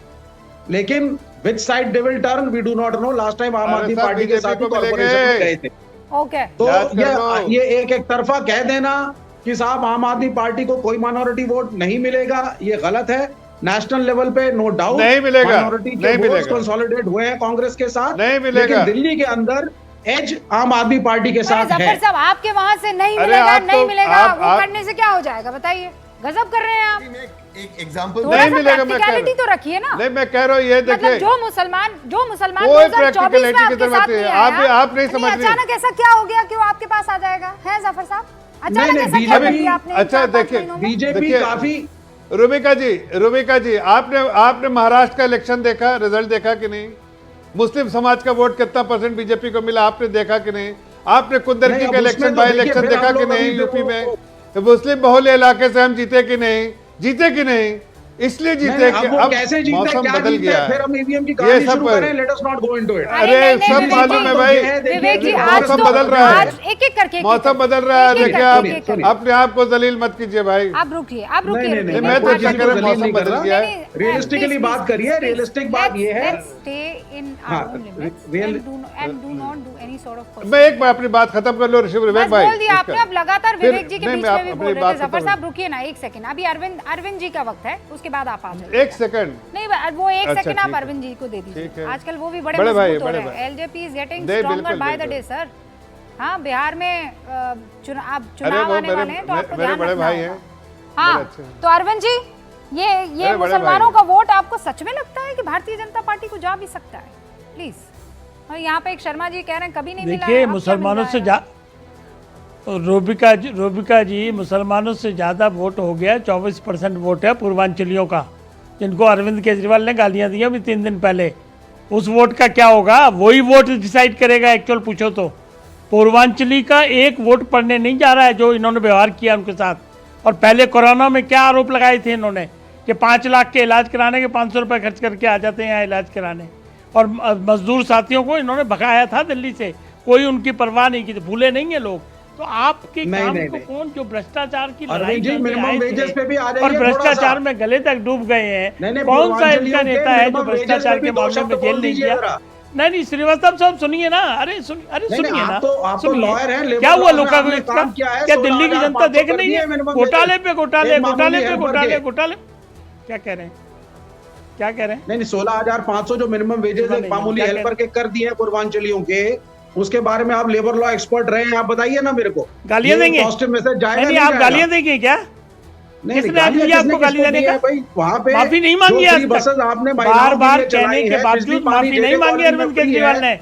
लेकिन which side they will turn we do not know. Last time आम अरे आदमी सब पार्टी के BJP साथ ही को कॉर्पोरेशन में मिलेंगे। गए थे। ओके, तो याद कर लो। ये एक तरफा कह देना कि साहब आम आदमी पार्टी को कोई माइनॉरिटी वोट नहीं मिलेगा, ये गलत है। नेशनल लेवल पे नो डाउट नहीं मिलेगा, माइनॉरिटी नहीं के वोट्स मिलेगा। कंसोलिडेट हुए हैं कांग्रेस के साथ, नहीं मिलेगा। लेकिन दिल्ली के अंदर एज आम आदमी पार्टी के अरे साथ है। जफर साहब आपके वहां से नहीं अरे मिलेगा, आप नहीं तो- मिलेगा, वो आप- करने से क्या हो जाएगा बताइए? गजब कर रहे हैं आप। एक एग्जांपल थोड़ा नहीं सा मिलेगा, मैं कह प्रैक्टिकलिटी रहा तो रखिए ना। नहीं, मैं कह रहा हूँ ये मतलब देखिए, जो मुसलमान कोई 2024 में practicality की आपके जरूरत साथ नहीं नहीं है। आया, आप नहीं समझ रही। अचानक ऐसा क्या हो गया कि वो आपके पास आ जाएगा? है जफर साहब, अचानक नहीं, ऐसा क्या कर BJP दिया आपने? अच्छा, 4-5 देखिए, महीनों में? बीजेपी देखिए, काफी रुबिका जी आपने महाराष्ट्र का इलेक्शन देखा, रिजल्ट देखा कि नहीं? मुस्लिम समाज का वोट कितना परसेंट बीजेपी को मिला, आपने देखा कि नहीं? आपने कुंदरकी नहीं, का अब इलेक्शन उसमें तो बाई देखिए, इलेक्शन फिर देखा आप कि लोग नहीं? अभी यूपी देखो, में मुस्लिम बहुल्य इलाके से हम जीते कि नहीं? जीते कि नहीं? इसलिए जीते नहीं, कि अब वो अब कैसे जीते, मौसम क्या बदल जीते, गया फिर है। हम ईवीएम की ये कहानी सब शुरू करें, let us not go into it. अरे नहीं, नहीं, सब नहीं, मालूम है भाई, विवेक जी, आज मौसम तो बदल रहा है। आज एक-एक करके मौसम बदल रहा है। एक-एक देखिए करके, आप एक-एक करके। अपने आप को जलील मत कीजिए भाई। आप रुकिए, आप रुकिए, नहीं, रुकिए। मैं तो कोई क्या किसी कर को रहा हूँ, जलील मौसम नहीं कर बदल रहा। गया है। रियलिस्टिकली बात करिए, रियलिस्टिक बात ये है। Let's stay in our हाँ, own limits real- and do not do any sort of मैं एक बार अपनी बात खत्म कर लो ऋषभ, विवेक बस भाई बोल दिया आपने। अब लगातार फिर- विवेक जी के नहीं, बीच मैं में भी अपनी बोल रहे बात थे। जफर खत्म- साहब रुकिए ना एक सेकंड, अभी अरविंद जी का वक्त है, उसके बाद आप आ जाइए। एक सेकंड नहीं वो एक अच्छा, सेकंड आप ठीक है। अरविंद जी को दे ठीक दीजिए। है। आजकल वो भी बड़े बड़े भाई, मजबूत हो बड़े रहे हैं। भाई। एलजेपी इज गेटिंग नहीं, स्ट्रॉन्गर बिल्कुल, बाय द बिल्कुल। Day sir. हाँ, बिहार में अरे चुनाव वो आने वाले हैं तो आपको मेरे ध्यान बड़े रखना भाई होगा। हैं। हाँ, बड़े अच्छे हैं। तो अरविंद जी ये अरे बड़े मुसलमानों भाई। का वोट आपको सच में लगता है कि भारतीय जनता पार्टी को जा भी सकता है? प्लीज। और यहाँ पे एक शर्मा जी कह रहे हैं कभी नहीं मिला है, देखिए अब क्या मुसलमानों मिल से जाएगा? रोबिका जी मुसलमानों से ज़्यादा वोट हो गया, 24% वोट है पूर्वांचलियों का, जिनको अरविंद केजरीवाल ने गालियां दी अभी 3 दिन पहले। उस वोट का क्या होगा? वही वोट डिसाइड करेगा एक्चुअल पूछो तो। पूर्वांचली का एक वोट पड़ने नहीं जा रहा है जो इन्होंने व्यवहार किया उनके साथ। और पहले कोरोना में क्या आरोप लगाए थे इन्होंने कि 5 लाख के इलाज कराने के 500 रुपये खर्च करके आ जाते हैं यहाँ इलाज कराने। और मजदूर साथियों को इन्होंने भगाया था दिल्ली से, कोई उनकी परवाह नहीं की थी, भूले नहीं है लोग। तो आपके काम को कौन जो भ्रष्टाचार की लड़ाई अरविंद जी, लड़ने मिनिमम आए वेजेस थे पे भी आ जाइए और थोड़ा भ्रष्टाचार सा। में गले तक डूब गए हैं, नहीं, कौन सा इनका पूर्वांचलियों नेता के है जो minimum wages भ्रष्टाचार पे भी के दो मामले शब्द में जेल बोल नहीं दीजिए गया? जरा। नहीं श्रीवास्तव साहब सुनिए ना, अरे नहीं, सुनिए ना, आप तो सुनिए। लॉयर हैं, लेबर क्या हुआ लॉ में लोका आपने को काम किया है, क्या दिल्ली की 16,500 जनता देख कर नहीं दिए है? minimum घोटाले wages। पे घोटाले एक मामूली घोटाले पे हेल्पर घोटाले के। घोटाले। क्या कह रहे हैं, क्या कह रहे हैं? नहीं 16,500 जो मिनिमम वेजेस नहीं, एक मामूली क्या कह हेल्पर के कर दिए हैं पूर्वांचलियों के, उसके बारे में आप लेबर लॉ एक्सपर्ट रहे हैं, आप बताइए ना मेरे को। गालियां ये देंगे? पॉजिटिव मैसेज जाएगा नहीं आप गालियां देंगे क्या? नहीं, किसने आज दिया आपको गाली देने का? भाई वहाँ पे माफी नहीं मांगी आज बसेस तक। आपने बार बार कहने के बावजूद माफी नहीं मांगी अरविंद केजरीवाल ने।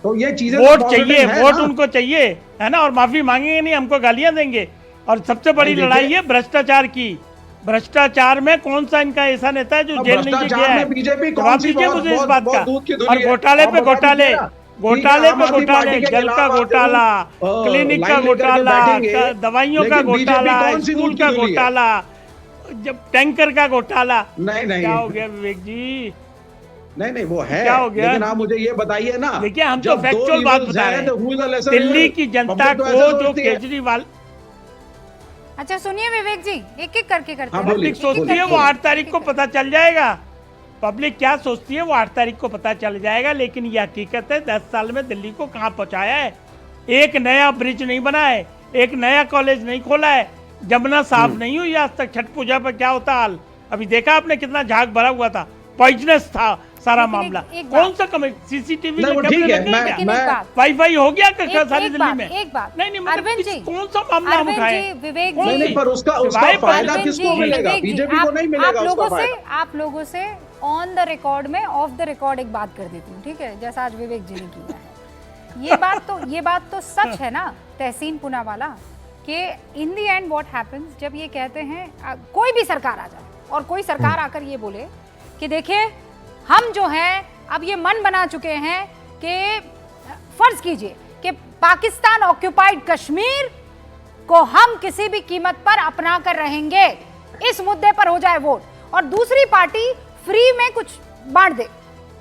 तो ये चीजें वोट चाहिए, वोट उनको चाहिए है ना, और माफी मांगेंगे नहीं, हमको गालियां देंगे। और सबसे बड़ी नहीं, लड़ाई है भ्रष्टाचार की। भ्रष्टाचार में कौन सा इनका ऐसा नेता है जो जेल नहीं गया है? बीजेपी जवाब दीजिए मुझे इस बात का। और घोटाले पे घोटाले, घोटाले पे घोटाले, जल का घोटाला, क्लिनिक का घोटाला, दवाइयों का घोटाला, स्कूल का घोटाला, जब टैंकर का घोटाला। नहीं क्या हो गया विवेक जी? नहीं वो है, क्या हो गया? लेकिन आप मुझे ये बताइए ना। देखिए हम तो जब दो फैक्चुअल बात evils बता रहे हैं, तो who is the हैं। lesser Delhi evil? की जनता Public तो को ऐसे जो सोचती है। केजरीवाल अच्छा सुनिए विवेक जी, एक एक करके करते हाँ, हैं। बोलिए, पब्लिक सोचती है वो 8 तारीख को पता चल जाएगा। पब्लिक क्या सोचती है वो 8 तारीख को पता चल जाएगा। लेकिन ये हकीकत है 10 साल में दिल्ली को कहाँ पहुंचाया है। एक नया ब्रिज नहीं बना है, एक नया कॉलेज नहीं खोला है, जमुना साफ नहीं हुई आज तक। छठ पूजा पर क्या होता हाल अभी देखा आपने, कितना झाग भरा हुआ था, पॉइजनस था सारा लेकिन मामला। एक बात- कौन सा कमेंट सीसीटीवी नहीं, वो ठीक है, लेकिन एक बात, वाईफाई हो गया क्या एक- सारी एक दिल्ली बात, में? एक बात। नहीं मतलब अरविंद जी, कौन सा मामला हम अरविंद उठाएं? जी, विवेक कौन जी, नहीं पर उसका सिवाय फायदा अरविंद किसको जी, मिलेगा? विवेक जी, बीजेपी को नहीं मिलेगा उसका फायदा। आप लोगों से ऑन द रिकॉर्ड में ऑफ द रिकॉर्ड एक बात कर देती हूँ, ठीक है, जैसा आज विवेक जी ने किया है। ये बात तो सच है ना तहसीन पूनावाला, कि इन दी एंड व्हाट हैपेंस, जब ये कहते हैं कोई भी सरकार आ जाए और कोई सरकार आकर ये बोले कि देखिए हम जो हैं अब ये मन बना चुके हैं कि फर्ज कीजिए कि पाकिस्तान ऑक्यूपाइड कश्मीर को हम किसी भी कीमत पर अपना कर रहेंगे, इस मुद्दे पर हो जाए वोट, और दूसरी पार्टी फ्री में कुछ बांट दे,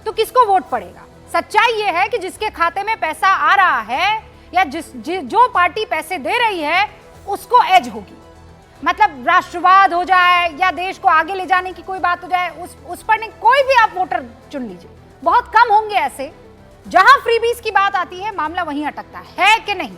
तो किसको वोट पड़ेगा? सच्चाई ये है कि जिसके खाते में पैसा आ रहा है या जो पार्टी पैसे दे रही है उसको एज होगी। मतलब राष्ट्रवाद हो जाए या देश को आगे ले जाने की कोई बात हो जाए, उस पर नहीं, कोई भी आप वोटर चुन लीजिए, बहुत कम होंगे ऐसे जहां फ्रीबीज की बात आती है मामला वहीं अटकता है कि नहीं?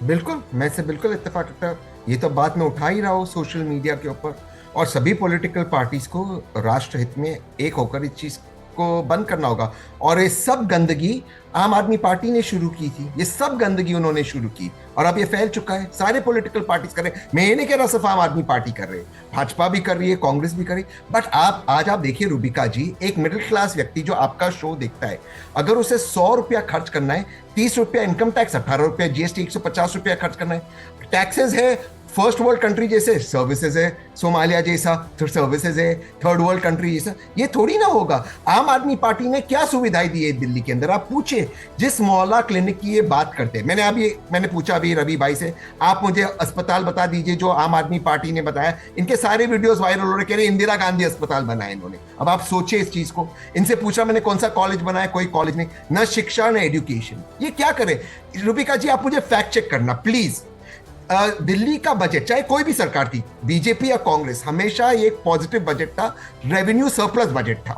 बिल्कुल, मैं से बिल्कुल इत्तेफाक रखता हूं। ये तो बात मैं उठा ही रहा हूँ सोशल मीडिया के ऊपर, और सभी पॉलिटिकल पार्टीज को राष्ट्र हित में एक होकर इस चीज को बंद करना होगा। और ये सब गंदगी आम आदमी पार्टी ने शुरू की थी, ये सब गंदगी उन्होंने शुरू की और अब ये फैल चुका है। सारे पॉलिटिकल पार्टीज कर रहे हैं, मैं ये नहीं कह रहा सिर्फ आम आदमी पार्टी कर रहे हैं, भाजपा भी कर रही है, कांग्रेस भी कर रही है। बट आज आप देखिए रूबिका जी, एक मिडिल क्लास व्यक्ति जो आपका शो देखता है, अगर उसे 100 रुपया खर्च करना है, 30 रुपया इनकम टैक्स, 18 रुपया जीएसटी, 150 रुपया खर्च करना है, टैक्सेस है फर्स्ट वर्ल्ड कंट्री जैसे, सर्विसेज है सोमालिया जैसा, फिर सर्विसेज है थर्ड वर्ल्ड कंट्री जैसा, ये थोड़ी ना होगा। आम आदमी पार्टी ने क्या सुविधाएं दी है दिल्ली के अंदर? आप पूछे जिस मोहल्ला क्लिनिक की ये बात करते हैं, मैंने पूछा अभी रवि भाई से, आप मुझे अस्पताल बता दीजिए जो आम आदमी पार्टी ने बताया। इनके सारे वीडियोस वायरल हो रहे, कह रहे इंदिरा गांधी अस्पताल बनाया इन्होंने। अब आप सोचिए इस चीज को। इनसे पूछा मैंने कौन सा कॉलेज बनाया, कोई कॉलेज नहीं, न शिक्षा न एजुकेशन। ये क्या करे? रूबिका जी आप मुझे फैक्ट चेक करना प्लीज। दिल्ली का बजट चाहे कोई भी सरकार थी, बीजेपी या कांग्रेस, हमेशा एक पॉजिटिव बजट था, रेवेन्यू सरप्लस बजट था।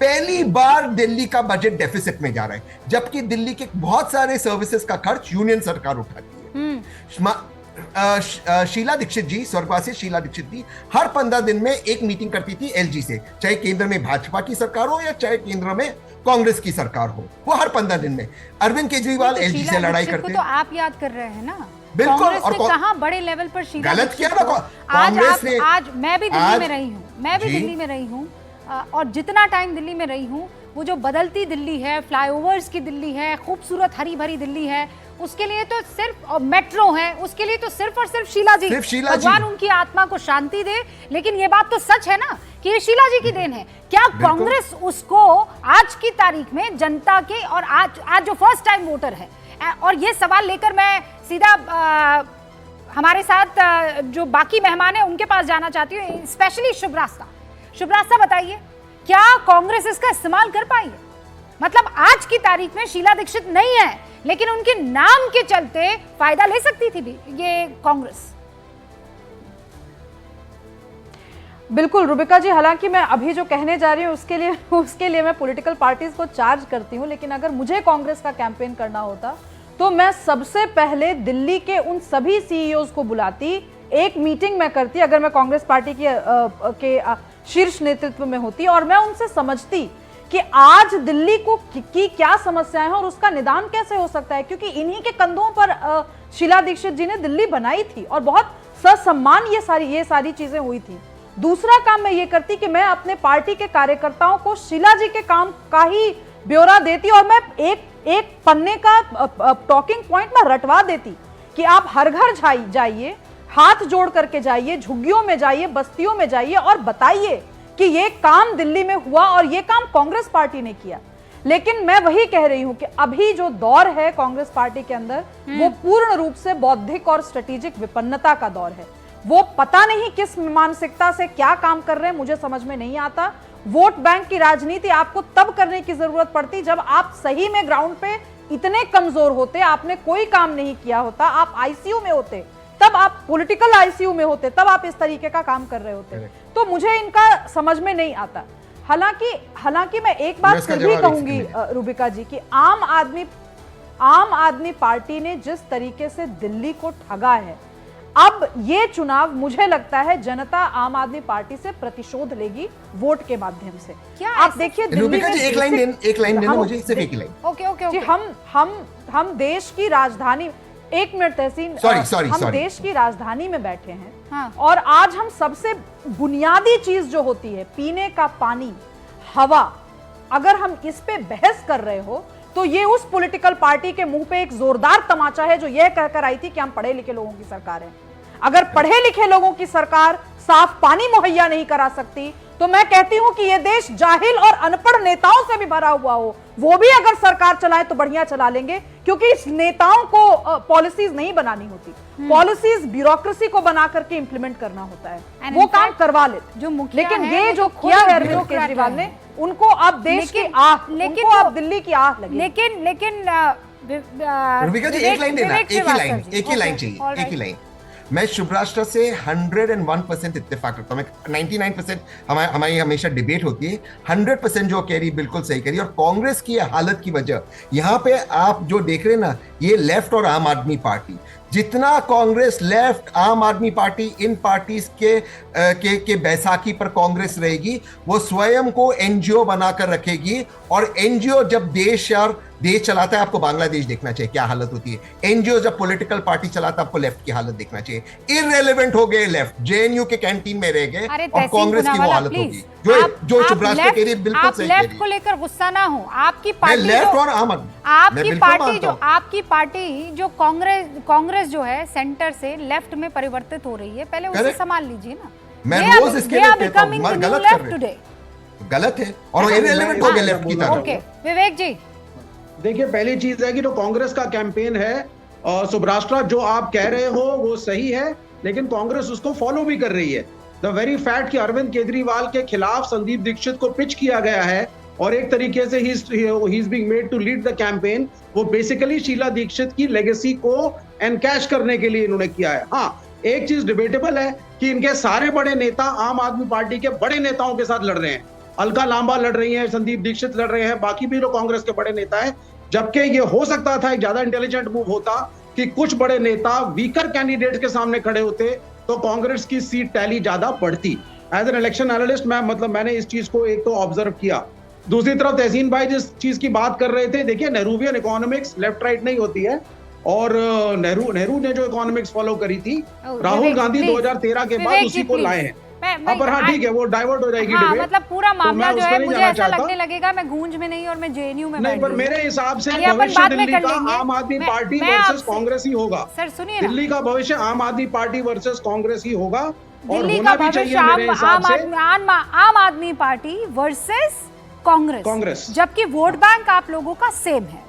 पहली बार दिल्ली का बजट डेफिसिट में जा रहा है, जबकि दिल्ली के बहुत सारे सर्विसेज का खर्च यूनियन सरकार उठाती है। शीला दीक्षित जी, स्वर्गवासी शीला दीक्षित जी, हर 15 दिन में एक मीटिंग करती थी एलजी से, चाहे केंद्र में भाजपा की सरकार हो या चाहे केंद्र में कांग्रेस की सरकार हो, वो हर 15 दिन में। अरविंद केजरीवाल एलजी से लड़ाई करते हैं। तो आप याद कर रहे हैं ना, बिल्कुल, कांग्रेस और ने कहां बड़े लेवल पर शीला गलत दीक्षित किया ना को- कांग्रेस ने। आज मैं भी दिल्ली आज- में रही हूँ, मैं भी जी। दिल्ली में रही हूँ, और जितना टाइम दिल्ली में रही हूँ, वो जो बदलती दिल्ली है, फ्लाईओवर्स की दिल्ली है, खूबसूरत हरी भरी दिल्ली है, उसके लिए तो सिर्फ, और मेट्रो है, उसके लिए तो सिर्फ और सिर्फ शीला जी, सिर्फ शीला जी। भगवान उनकी आत्मा को शांति दे। लेकिन ये बात तो सच है ना कि ये शीला जी की देन है। क्या कांग्रेस उसको आज की तारीख में जनता के, और आज जो फर्स्ट टाइम वोटर है, और ये सवाल लेकर मैं सीधा हमारे साथ जो बाकी मेहमान हैं उनके पास जाना चाहती हूँ, स्पेशली शुभ्रास्ता बताइए, क्या कांग्रेस इसका इस्तेमाल कर पाई है? मतलब आज की तारीख में शीला दीक्षित नहीं है, लेकिन उनके नाम के चलते फायदा ले सकती थी भी ये कांग्रेस। बिल्कुल रुबिका जी, हालांकि मैं अभी जो कहने जा रही हूँ उसके लिए मैं पॉलिटिकल पार्टीज को चार्ज करती हूँ, लेकिन अगर मुझे कांग्रेस का कैंपेन करना होता तो मैं सबसे पहले दिल्ली के उन सभी सीईओज को बुलाती, एक मीटिंग में करती अगर मैं कांग्रेस पार्टी के शीर्ष नेतृत्व में होती, और मैं उनसे समझती कि आज दिल्ली को की क्या समस्याएं हैं और उसका निदान कैसे हो सकता है, क्योंकि इन्हीं के कंधों पर शीला दीक्षित जी ने दिल्ली बनाई थी और बहुत ससम्मान ये सारी चीजें हुई थी। दूसरा काम मैं ये करती कि मैं अपने पार्टी के कार्यकर्ताओं को शीला जी के काम का ही ब्यौरा देती, और मैं एक पन्ने का टॉकिंग पॉइंट में रटवा देती कि आप हर घर जाइए, हाथ जोड़ करके जाइए, झुग्गियों में जाइए, बस्तियों में जाइए और बताइए कि ये काम दिल्ली में हुआ और ये काम कांग्रेस पार्टी ने किया। लेकिन मैं वही कह रही हूं कि अभी जो दौर है कांग्रेस पार्टी के अंदर, वो पूर्ण रूप से बौद्धिक और स्ट्रेटेजिक विपन्नता का दौर है। वो पता नहीं किस मानसिकता से क्या काम कर रहे हैं, मुझे समझ में नहीं आता। वोट बैंक की राजनीति आपको तब करने की जरूरत पड़ती जब आप सही में ग्राउंड पे इतने कमजोर होते, आपने कोई काम नहीं किया होता, आप आईसीयू में होते, तब आप पॉलिटिकल आईसीयू में होते, तब आप इस तरीके का काम कर रहे होते। तो मुझे इनका समझ में नहीं आता। हालांकि मैं एक बात फिर भी कहूंगी रुबिका जी कि आम आदमी पार्टी ने जिस तरीके से दिल्ली को ठगा है, अब ये चुनाव मुझे लगता है जनता आम आदमी पार्टी से प्रतिशोध लेगी वोट के माध्यम से। क्या आप देखिए रुबिका जी, एक लाइन देना मुझे, सिर्फ एक लाइन। ओके जी, हम देश की राजधानी, एक मिनट तहसीन, हम देश की राजधानी में बैठे हैं। हाँ। और आज हम सबसे बुनियादी चीज जो होती है, पीने का पानी, हवा, अगर हम इस पे बहस कर रहे हो तो ये उस पॉलिटिकल पार्टी के मुंह पे एक जोरदार तमाचा है जो यह कहकर आई थी कि हम पढ़े लिखे लोगों की सरकार है। अगर पढ़े लिखे लोगों की सरकार साफ पानी मुहैया नहीं करा सकती, तो मैं कहती हूं कि यह देश जाहिल और अनपढ़ नेताओं से भी भरा हुआ हो, वो भी अगर सरकार चलाए तो बढ़िया चला लेंगे, क्योंकि इस नेताओं को पॉलिसीज नहीं बनानी होती, पॉलिसीज ब्यूरोक्रेसी को बना करके इंप्लीमेंट करना होता है, वो काम करवा लेते। लेकिन ये जो किया है अरविंद केजरीवाल ने, उनको अब देश की आह, उनको अब दिल्ली की आह लगी। लेकिन रुबिका जी, एक लाइन देना, एक ही लाइन चाहिए, एक ही लाइन। मैं शुभ्राष्ट्र से 101% इत्तेफाक करता हूँ। मैं 99% हमारी हमेशा डिबेट होती है, 100% जो कह रही बिल्कुल सही कह रही। और कांग्रेस की हालत की वजह यहाँ पे आप जो देख रहे हैं ना, ये लेफ्ट और आम आदमी पार्टी, जितना कांग्रेस लेफ्ट, आम आदमी पार्टी, इन पार्टीज के बैसाखी पर कांग्रेस रहेगी, वो स्वयं को एनजीओ बनाकर रखेगी। और एनजीओ जब देश चलाता है, आपको बांग्लादेश देखना चाहिए क्या हालत होती है। एनजीओ जब पॉलिटिकल पार्टी चलाता है, आपको लेफ्ट की हालत देखना चाहिए। इररेलेवेंट हो गए लेफ्ट, जेएनयू के कैंटीन में रह गए, और कांग्रेस की वो हालत होगी जो शुभ्राष्ट्र कह रही है, बिल्कुल सही कह रही है। लेफ्ट को लेकर गुस्सा ना हो, आपकी पार्टी लेफ्ट और आम आपकी पार्टी जो कांग्रेस जो है सेंटर से लेफ्ट में परिवर्तित हो रही है, पहले उसे संभाल लीजिए ना। मैं रोज इसके लिए कहता हूं, गलत कर रहे हैं, गलत है और इररेलेवेंट हो गए लेफ्ट की तरफ। ओके विवेक जी, देखिए पहली चीज है कि जो कांग्रेस का कैंपेन है, शुभ्राष्ट्र जो आप कह रहे हो वो सही है, लेकिन कांग्रेस उसको फॉलो भी कर रही है। द वेरी फैक्ट कि अरविंद केजरीवाल के खिलाफ संदीप दीक्षित को पिच किया गया है और एक तरीके से ही is being made to lead the campaign, वो बेसिकली शीला दीक्षित की लेगेसी को एनकैश करने के लिए इन्होंने किया है। हाँ, एक चीज डिबेटेबल है कि इनके सारे बड़े नेता आम आदमी पार्टी के बड़े नेताओं के साथ लड़ रहे हैं। अलका लांबा लड़ रही है, संदीप दीक्षित लड़ रहे हैं, बाकी भी जो कांग्रेस के बड़े नेता हैं। जबकि ये हो सकता था एक ज्यादा इंटेलिजेंट मूव होता कि कुछ बड़े नेता वीकर कैंडिडेट्स के सामने खड़े होते तो कांग्रेस की सीट टैली ज्यादा बढ़ती। एज एन इलेक्शन एनालिस्ट मैंने इस चीज को एक तो ऑब्जर्व किया। दूसरी तरफ तहसीन भाई जिस चीज की बात कर रहे थे, देखिए नेहरूवियन इकोनॉमिक्स लेफ्ट राइट नहीं होती है, और नेहरू ने जो इकोनॉमिक्स फॉलो करी थी, राहुल विवेक, गांधी please, 2013 के बाद विवेक उसी जी, को please। लाए हैं। मैं पर हाँ ठीक है, वो डाइवर्ट हो जाएगी हाँ, डिबेट। मतलब पूरा मामला मैं जो उस है पर नहीं मुझे जाना ऐसा चाहता। लगने लगेगा मैं गूंज में नहीं और मैं जेएनयू में नहीं, बैठ पर गई मेरे हूँ। हिसाब से ये अपन भविष्य बाद में दिल्ली कर का लेंगे। आम आदमी पार्टी मैं वर्सेस आपसे- कांग्रेस ही होगा। सर सुनिए ना, दिल्ली का भविष्य आम आदमी पार्टी वर्सेस कांग्रेस ही होगा, और दिल्ली होना का भी भविष्य चाहिए मेरे हिसाब से। आम आदमी पार्टी वर्सेस कांग्रेस, जबकि वोट बैंक आप लोगों का सेम है।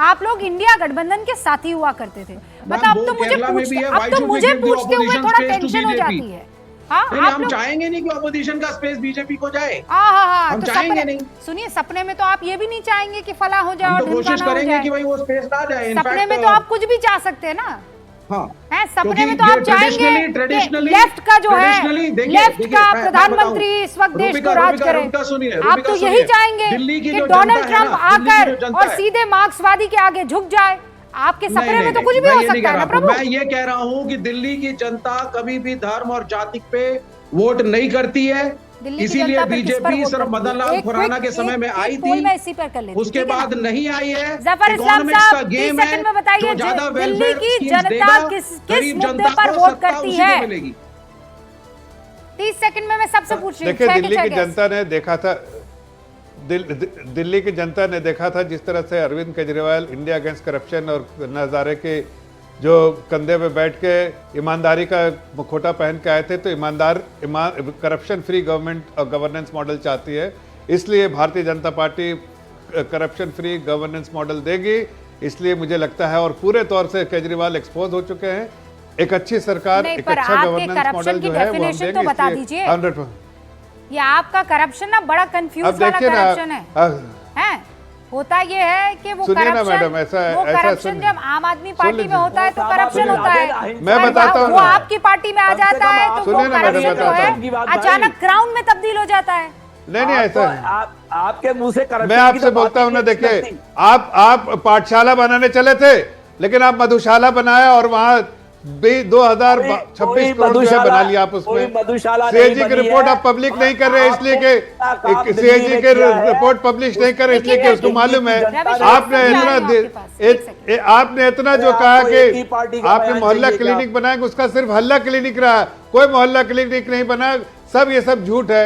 आप लोग इंडिया गठबंधन के साथी हुआ करते थे। मतलब अब तो मुझे पूछते हुए थोड़ा टेंशन हो जाती है। हाँ, आप हम लोग चाहेंगे नहीं कि ऑपोजिशन का स्पेस बीजेपी को जाए। हाँ, हम तो चाहेंगे सपने, नहीं। सुनिए सपने में तो आप ये भी नहीं चाहेंगे कि फला हो जाए हम और तो कोशिश ढिमकाना हो करेंगे जाए। कि भाई वो स्पेस ना जाए। सपने में तो आप कुछ भी चाह सकते हैं ना। हाँ, है सपने क्योंकि में तो ये आप चाहेंगे ट्रेडिशनली लेफ्ट का जो है देखिए, लेफ्ट देखिए, का मैं प्रधानमंत्री बताऊं। इस वक्त देश को रुबिका, राज रुबिका, करे। रुबिका सुनिए, आप रुबिका तो सुनिए। यही चाहेंगे दिल्ली की कि जो डोनाल्ड जनता है ट्रंप ना, दिल्ली की आकर जो जनता और है। सीधे मार्क्सवादी के आगे झुक जाए। आपके नहीं, सपने में नहीं, तो कुछ भी मैं हो ये नहीं सकता कह है ना रहा हूं। प्रभु। मैं ये कह रहा हूँ कि दिल्ली की जनता कभी भी धर्म और जाति पे वोट नहीं करती है। दिल्ली की इसीलिए जनता पर किस पर बीजेपी वोट सिर्फ करती है? मदन लाल एक खुराना quick- के समय में एक आई पोल थी, मैं इसी पर कर लेती हूँ, उसके ठीक है ना? बाद नहीं आई है। जफर इस्लाम इकोनॉमिक्स साहब का 30 गेम है, सेकंड में बताइए जो ज्यादा दिल्ली वेलफेयर की स्कीम्स जनता देगा, किस गरीब मुद्दे जनता पर को वोट सत्ता करती उसी को है? मिलेगी। 30 सेकंड में मैं सबसे पूछ रही हूँ। देखिए, 6 के दिल्ली 6 की गैस। जनता ने देखा था, दिल्ली की जनता ने देखा था जिस तरह से Arvind Kejriwal India against corruption और नजारे के जो कंधे पे बैठ के ईमानदारी का मुखौटा पहन के आए थे, तो करप्शन फ्री गवर्नमेंट और गवर्नेंस मॉडल चाहती है। इसलिए Bharatiya Janata party corruption free governance model देगी। इसलिए मुझे लगता है, और पूरे तौर से केजरीवाल एक्सपोज हो चुके हैं, एक अच्छी सरकार, नहीं, एक पर अच्छा आपके गवर्नेंस corruption मॉडल की जो है वो हम definition देंगे। तो बता इसलिए दीजिए। 100%। ये आपका करप्शन ना बड़ा कंफ्यूज अब वाला देखिए ना, करप्शन है। होता ये है कि वो सुनिए ना करप्शन, मैडम, वो ऐसा करप्शन सुनिए। जब आम आदमी पार्टी में लीजिए। होता है तो करप्शन होता है। मैं और बताता हूँ वो ना। आपकी पार्टी में आ जाता है तो वो सुनिए ना मैडम, करप्शन जो बताता है हूँ। अचानक क्राउन में तब्दील हो जाता है। नहीं ऐसा नहीं। आपके मुंह से मैं आपसे बोलता हूं ना, देखिए, आप पाठशाला बनाने चले थे, लेकिन आप मधुशाला बनाया और वहां 2026 करोड़ रुपया बना लिया आप उसमें। सीएजी की रिपोर्ट आप पब्लिक नहीं कर रहे इसलिए कि सीएजी की रिपोर्ट पब्लिश नहीं कर रहे इसलिए कि उसको मालूम है। आपने इतना जो कहा कि आपने मोहल्ला क्लिनिक बनाएंगे, उसका सिर्फ हल्ला क्लिनिक रहा, कोई मोहल्ला क्लिनिक नहीं बना। सब ये सब झूठ है।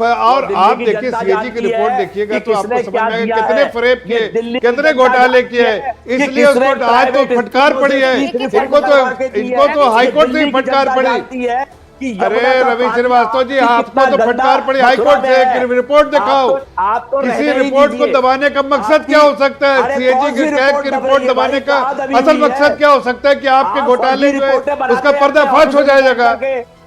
और आप देखिए सीएजी की रिपोर्ट देखिएगा तो आपको समझ में आएगा कितने फरेब किए, कितने घोटाले किए। इसलिए उसको आज तो फटकार पड़ी है। इनको तो हाईकोर्ट से ही फटकार पड़ी। अरे रवि श्रीवास्तव जी, आपको तो फटकार पड़ी हाईकोर्ट से। एक रिपोर्ट दिखाओ। किसी रिपोर्ट को दबाने का मकसद क्या हो सकता है? सीएजी की कैग की रिपोर्ट दबाने का असल मकसद क्या हो सकता है? कि आपके घोटाले जो है उसका पर्दाफाश हो जाएगा।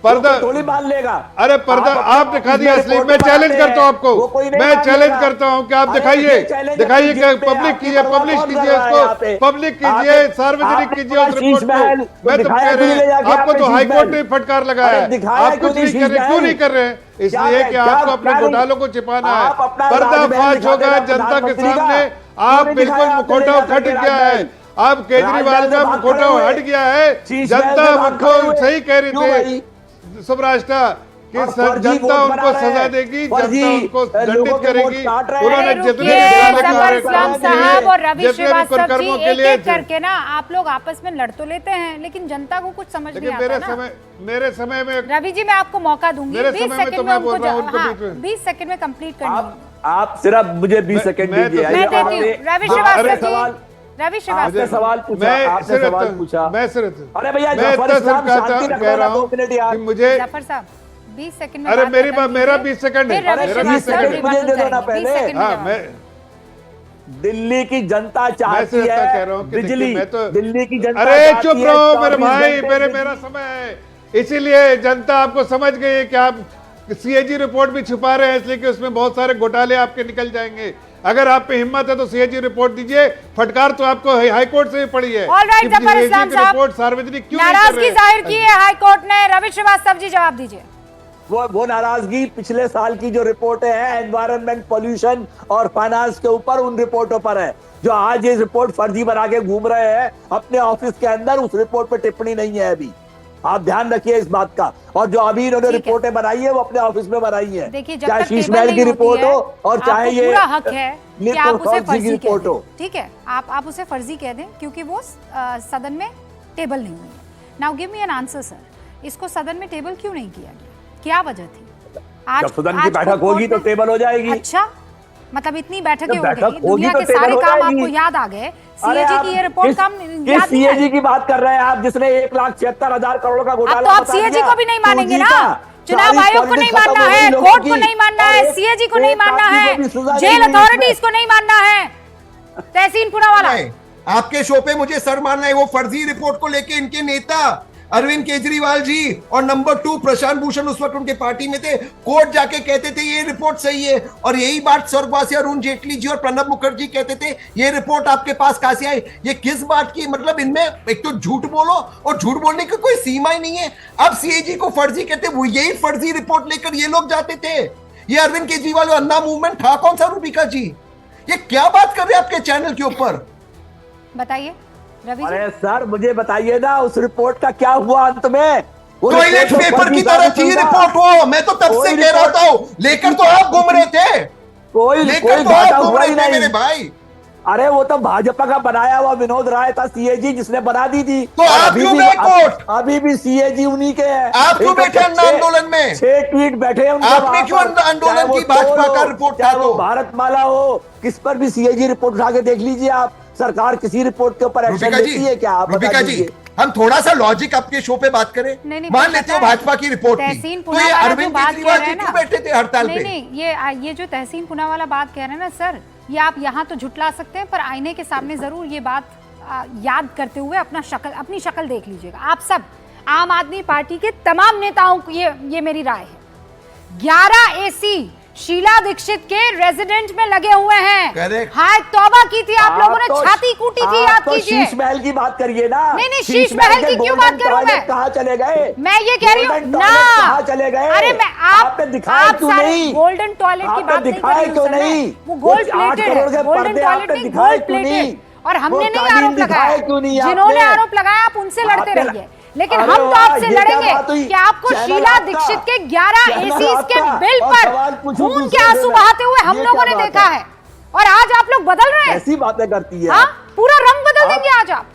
पर्दा थोड़ी मान लेगा। अरे पर्दा आप दिखा दिया असली। मैं चैलेंज करता हूं आपको, मैं चैलेंज करता हूं कि आप दिखाइए कि पब्लिक कीजिए, पब्लिश कीजिए, उसको पब्लिक कीजिए, सार्वजनिक कीजिए उस रिपोर्ट को। मैं तो कह रहे हैं आपको तो हाईकोर्ट ने फटकार लगाया है, आप कुछ नहीं कर रहे। क्यों नहीं कर रहे? इसलिए कि आपको अपने घोटालों को छिपाना है। पर्दाफाश होगा जनता के सामने। आप बिल्कुल मुखौटा हट गया है। अब केजरीवाल का मुखौटा हट गया है। जनता उनको सही कह रही थी सुब्राष्टा कि जनता उनको सजा देगी, जनता उनको दंडित करेगी। उन्होंने जितने जफर इस्लाम साहब और रवि श्रीवास्तव जी के लिए एक करके ना आप लोग आपस में लड़ तो लेते हैं, लेकिन जनता को कुछ समझ नहीं आता ना। मेरे समय में रवि जी मैं आपको मौका दूंगी 20 सेकंड में उनको 20 सेकंड में कंप्लीट करनी है। आप सिर्फ मुझे 20 सेकंड दीजिए। मैं देती हूँ रवि श्रीवास्तव जी। रवि श्रीवास्तव सवाल पूछा, आपने सवाल पूछा। मैं सिर्फ अरे भैया मैं जफर इस्लाम शांति कह रखो रहा ना, हूँ 2 मिनट यार। कि मुझे जफर साहब 20 सेकंड में अरे बात मेरी खत्म मेरा कीजिए। 20 सेकंड है। फिर रवि मेरा 20 श्रीवास्तव सेकंड जी है। मुझे दे दो ना बात करेंगे। 20 पहले। सेकंड में हाँ, जवाब। मैं दिल्ली की जनता मैं चाहती सिर्फ कह है रहा हूँ कि बिजली। देखिए, मैं तो दिल्ली की जनता अरे चाहती चुप है रहो 24 मेरे भाई, घंटे मेरा समय है। इसीलिए जनता आपको समझ गई है कि आप सीएजी रिपोर्ट भी छुपा रहे हैं, इसलिए कि उसमें बहुत सारे घोटाले आपके निकल जाएंगे। अगर आप पे हिम्मत है तो सीएजी रिपोर्ट दीजिए। फटकार तो आपको हाईकोर्ट से भी पड़ी है। ऑलराइट जफर इस्लाम साहब, रिपोर्ट सार्वजनिक क्यों नहीं कर नाराजगी रहे? जाहिर की है हाईकोर्ट ने। रवि श्रीवास्तव जी जवाब दीजिए। वो नाराजगी पिछले साल की जो रिपोर्टें हैं एनवायरनमेंट, पॉल्यूशन और फाइनेंस के ऊपर, उन रिपोर्टों पर है। जो आज ये रिपोर्ट फर्जी बना के घूम रहे हैं अपने ऑफिस के अंदर, उस रिपोर्ट पे टिप्पणी नहीं है अभी। आप ध्यान रखिए इस बात का। और जो अभी इन्होंने ठीक है। रिपोर्टें बनाई है वो अपने ऑफिस में बनाई है, देखिए, जब चाहे तक शीश टेबल महल नहीं की होती रिपोर्ट है, हो और चाहे आपको ये पूरा हक है कि आप उसे लिथोसॉल्ट फर्जी की कह रिपोर्ट दें। हो। ठीक है, आप उसे फर्जी कह दें क्योंकि वो सदन में टेबल नहीं हुई है। Now give me an answer sir, इसको सदन में टेबल क्यों नहीं किया गया, क्या वजह थी? आज जब सदन की आज बैठक होगी तो टेबल हो जाएगी। अच्छा, मतलब इतनी बैठकें हो बैठक गई, होगी दुनिया तो के टेबल सारे हो काम जाएगी। आपको याद आ गए, अरे सीएजी आप की ये रिपोर्ट काम किस याद नहीं सीएजी आई? की बात कर रहे हैं आप, जिसने 1,76,000 करोड़ का घोटाला अब तो आप बता सीएजी दिया? को भी नहीं मानेंगे 2G ना, का। चुनाव सारी आयोग को नहीं पॉलिटिक्स खत्म मानना हो गई है, लोगों कोर्ट को की। नहीं मानना और है, एक- सीएजी को नहीं एक मानना आदमी है, को भी सजा जेल नहीं हुई अथॉरिटीज इसमें। को नहीं मानना है, तहसीन पुनावाला। है। आपके शो पे मुझे सर मारना है, वो फर्जी रिपोर्ट को लेके इनके नेता अरविंद केजरीवाल जी और नंबर 2 प्रशांत भूषण उस वक्त उनके पार्टी में थे, कोर्ट जाके कहते थे ये रिपोर्ट सही है, और यही बात स्वर्गवासी अरुण जेटली जी और प्रणब मुखर्जी कहते थे ये रिपोर्ट आपके पास कहां से आई। ये किस बात की, मतलब इनमें एक तो झूठ बोलो और झूठ बोलने की कोई सीमा ही नहीं है। अब सीएजी को फर्जी कहते, वो यही फर्जी रिपोर्ट लेकर ये लोग जाते थे। ये अरविंद केजरीवाल और अन्ना मूवमेंट था कौन सा रूबिका जी? ये क्या बात कर रहे हैं आपके चैनल के ऊपर? बताइए रवि जी। अरे सर मुझे बताइए ना उस रिपोर्ट का क्या हुआ अंत में? वो टॉयलेट रिपोर्ट तो पेपर फर्जी की तरह साबित थी होगा। रिपोर्ट वो, मैं तो तब से कोई कह रहा रिपोर्ट- था, लेकर तो आप घूम रहे थे, कोई लेकर तो घाटा आप घूम हुआ रहे ही थे मेरे नहीं। भाई। अरे वो तो भाजपा का बनाया हुआ विनोद राय था सीएजी, जिसने बना दी थी। तो और आप अभी क्यों भी- गए कोर्ट? अभी भी सीएजी उन्हीं के हैं। आप क्यों एक तो बैठे अन्ना आंदोलन में? 6 ट्वीट बैठे हैं उनके आपने वहां क्यों पर। अन्ना आंदोलन चाहे वो की भाजपा टोल का हो, रिपोर्ट चाहे था वो तो? भारतमाला हो, किस पर भी सीएजी रिपोर्ट उठा के देख लीजिए आप। सरकार किसी रिपोर्ट के ऊपर एक्शन रूबिका लेती जी, है क्या? आप बता रूबिका जी, दीजिए। हम थोड़ा सा लॉजिक आपके शो पे बात करें। नहीं, मान पर लेते हो पता है, भाजपा की रिपोर्ट थी, तहसीन तो ये पुनावाला जो अरविंद बात कह केजरीवाल रहे जी हैं क्यों ना, बैठे थे हड़ताल नहीं पे? नहीं, ये जो तहसीन पुनावाला बात कह रहे हैं ना सर, ये आप यहाँ तो झुटला सकते हैं, पर आईने के सामने जरूर ये बात याद करते हुए अपनी शक्ल देख लीजिएगा। आप सब आम आदमी पार्टी के तमाम नेताओं को ये मेरी राय है, 11 एसी शीला दीक्षित के रेजिडेंट में लगे हुए हैं। Correct. हाय तौबा की थी आप लोगों ने, तो- छाती कूटी थी, आप याद तो कीजिए। शीश महल की बात करिए ना। नहीं, शीश महल की क्यों बात करूं मैं? कहाँ चले गए? मैं ये कह रही हूँ गोल्डन ना, टॉयलेट कहाँ चले गए? अरे मैं आपने दिखाया आप क्यों सारे नहीं? गोल्डन टॉयलेट की आपने बात नहीं कर दिखाया रही हूँ क्यों सर मैं। नहीं? वो गोल्ड 8 प्लेटेड करोड़ है, के गोल्डन पर्दे टॉयलेट आपने नहीं, दिखाए गोल्ड क्यों नहीं? प्लेटेड। और हमने वो नहीं कालीन आरोप लगाया, दिखाए क्यों नहीं जिन्होंने आपने? आरोप लगाया आप उनसे लड़ते आपने- रहिए, लेकिन अरे हम तो वाह, आपसे ये क्या लड़ेंगे बात हुई? कि आपको चैनल शीला आपका, दीक्षित के 11 चैनल एसीज के आपका, बिल और पर सवाल पूछूं खून के दूसरे आंसू दिन। बहाते हुए हम ये लोगों क्या ने बात देखा है, और आज आप लोग बदल रहे हैं। ऐसी बातें करती है। हाँ, पूरा रंग बदल देंगे आज आप।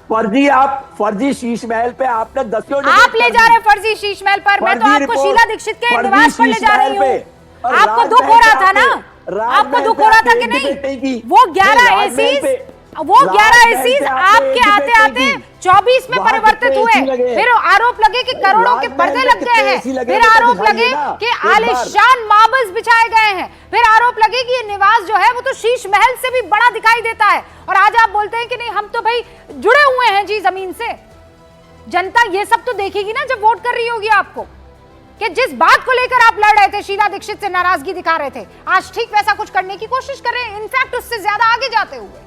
फर्जी शीश महल पे आपने 10 आप ले जा रहे हैं फर्जी शीश महल पर, मैं तो आपको शीला दीक्षित के निवास पर ले जा रही हूँ। आपको दुख हो रहा था ना, आपको दुख हो रहा था कि नहीं? वो 11 एसीज आपके आते आते 24 में परिवर्तित हुए, फिर आरोप लगे कि करोड़ों के पर्दे लग गए हैं, फिर आरोप लगे कि आलीशान मार्बल्स बिछाए गए हैं, फिर आरोप लगे कि ये निवास जो है वो तो शीश महल से भी बड़ा दिखाई देता है, और आज आप बोलते हैं कि नहीं हम तो भाई जुड़े हुए हैं जी जमीन से। जनता ये सब तो देखेगी ना जब वोट कर रही होगी आपको, कि जिस बात को लेकर आप लड़ रहे थे, शीला दीक्षित से नाराजगी दिखा रहे थे, आज ठीक वैसा कुछ करने की कोशिश कर रहे हैं, इनफैक्ट उससे ज्यादा आगे जाते हुए।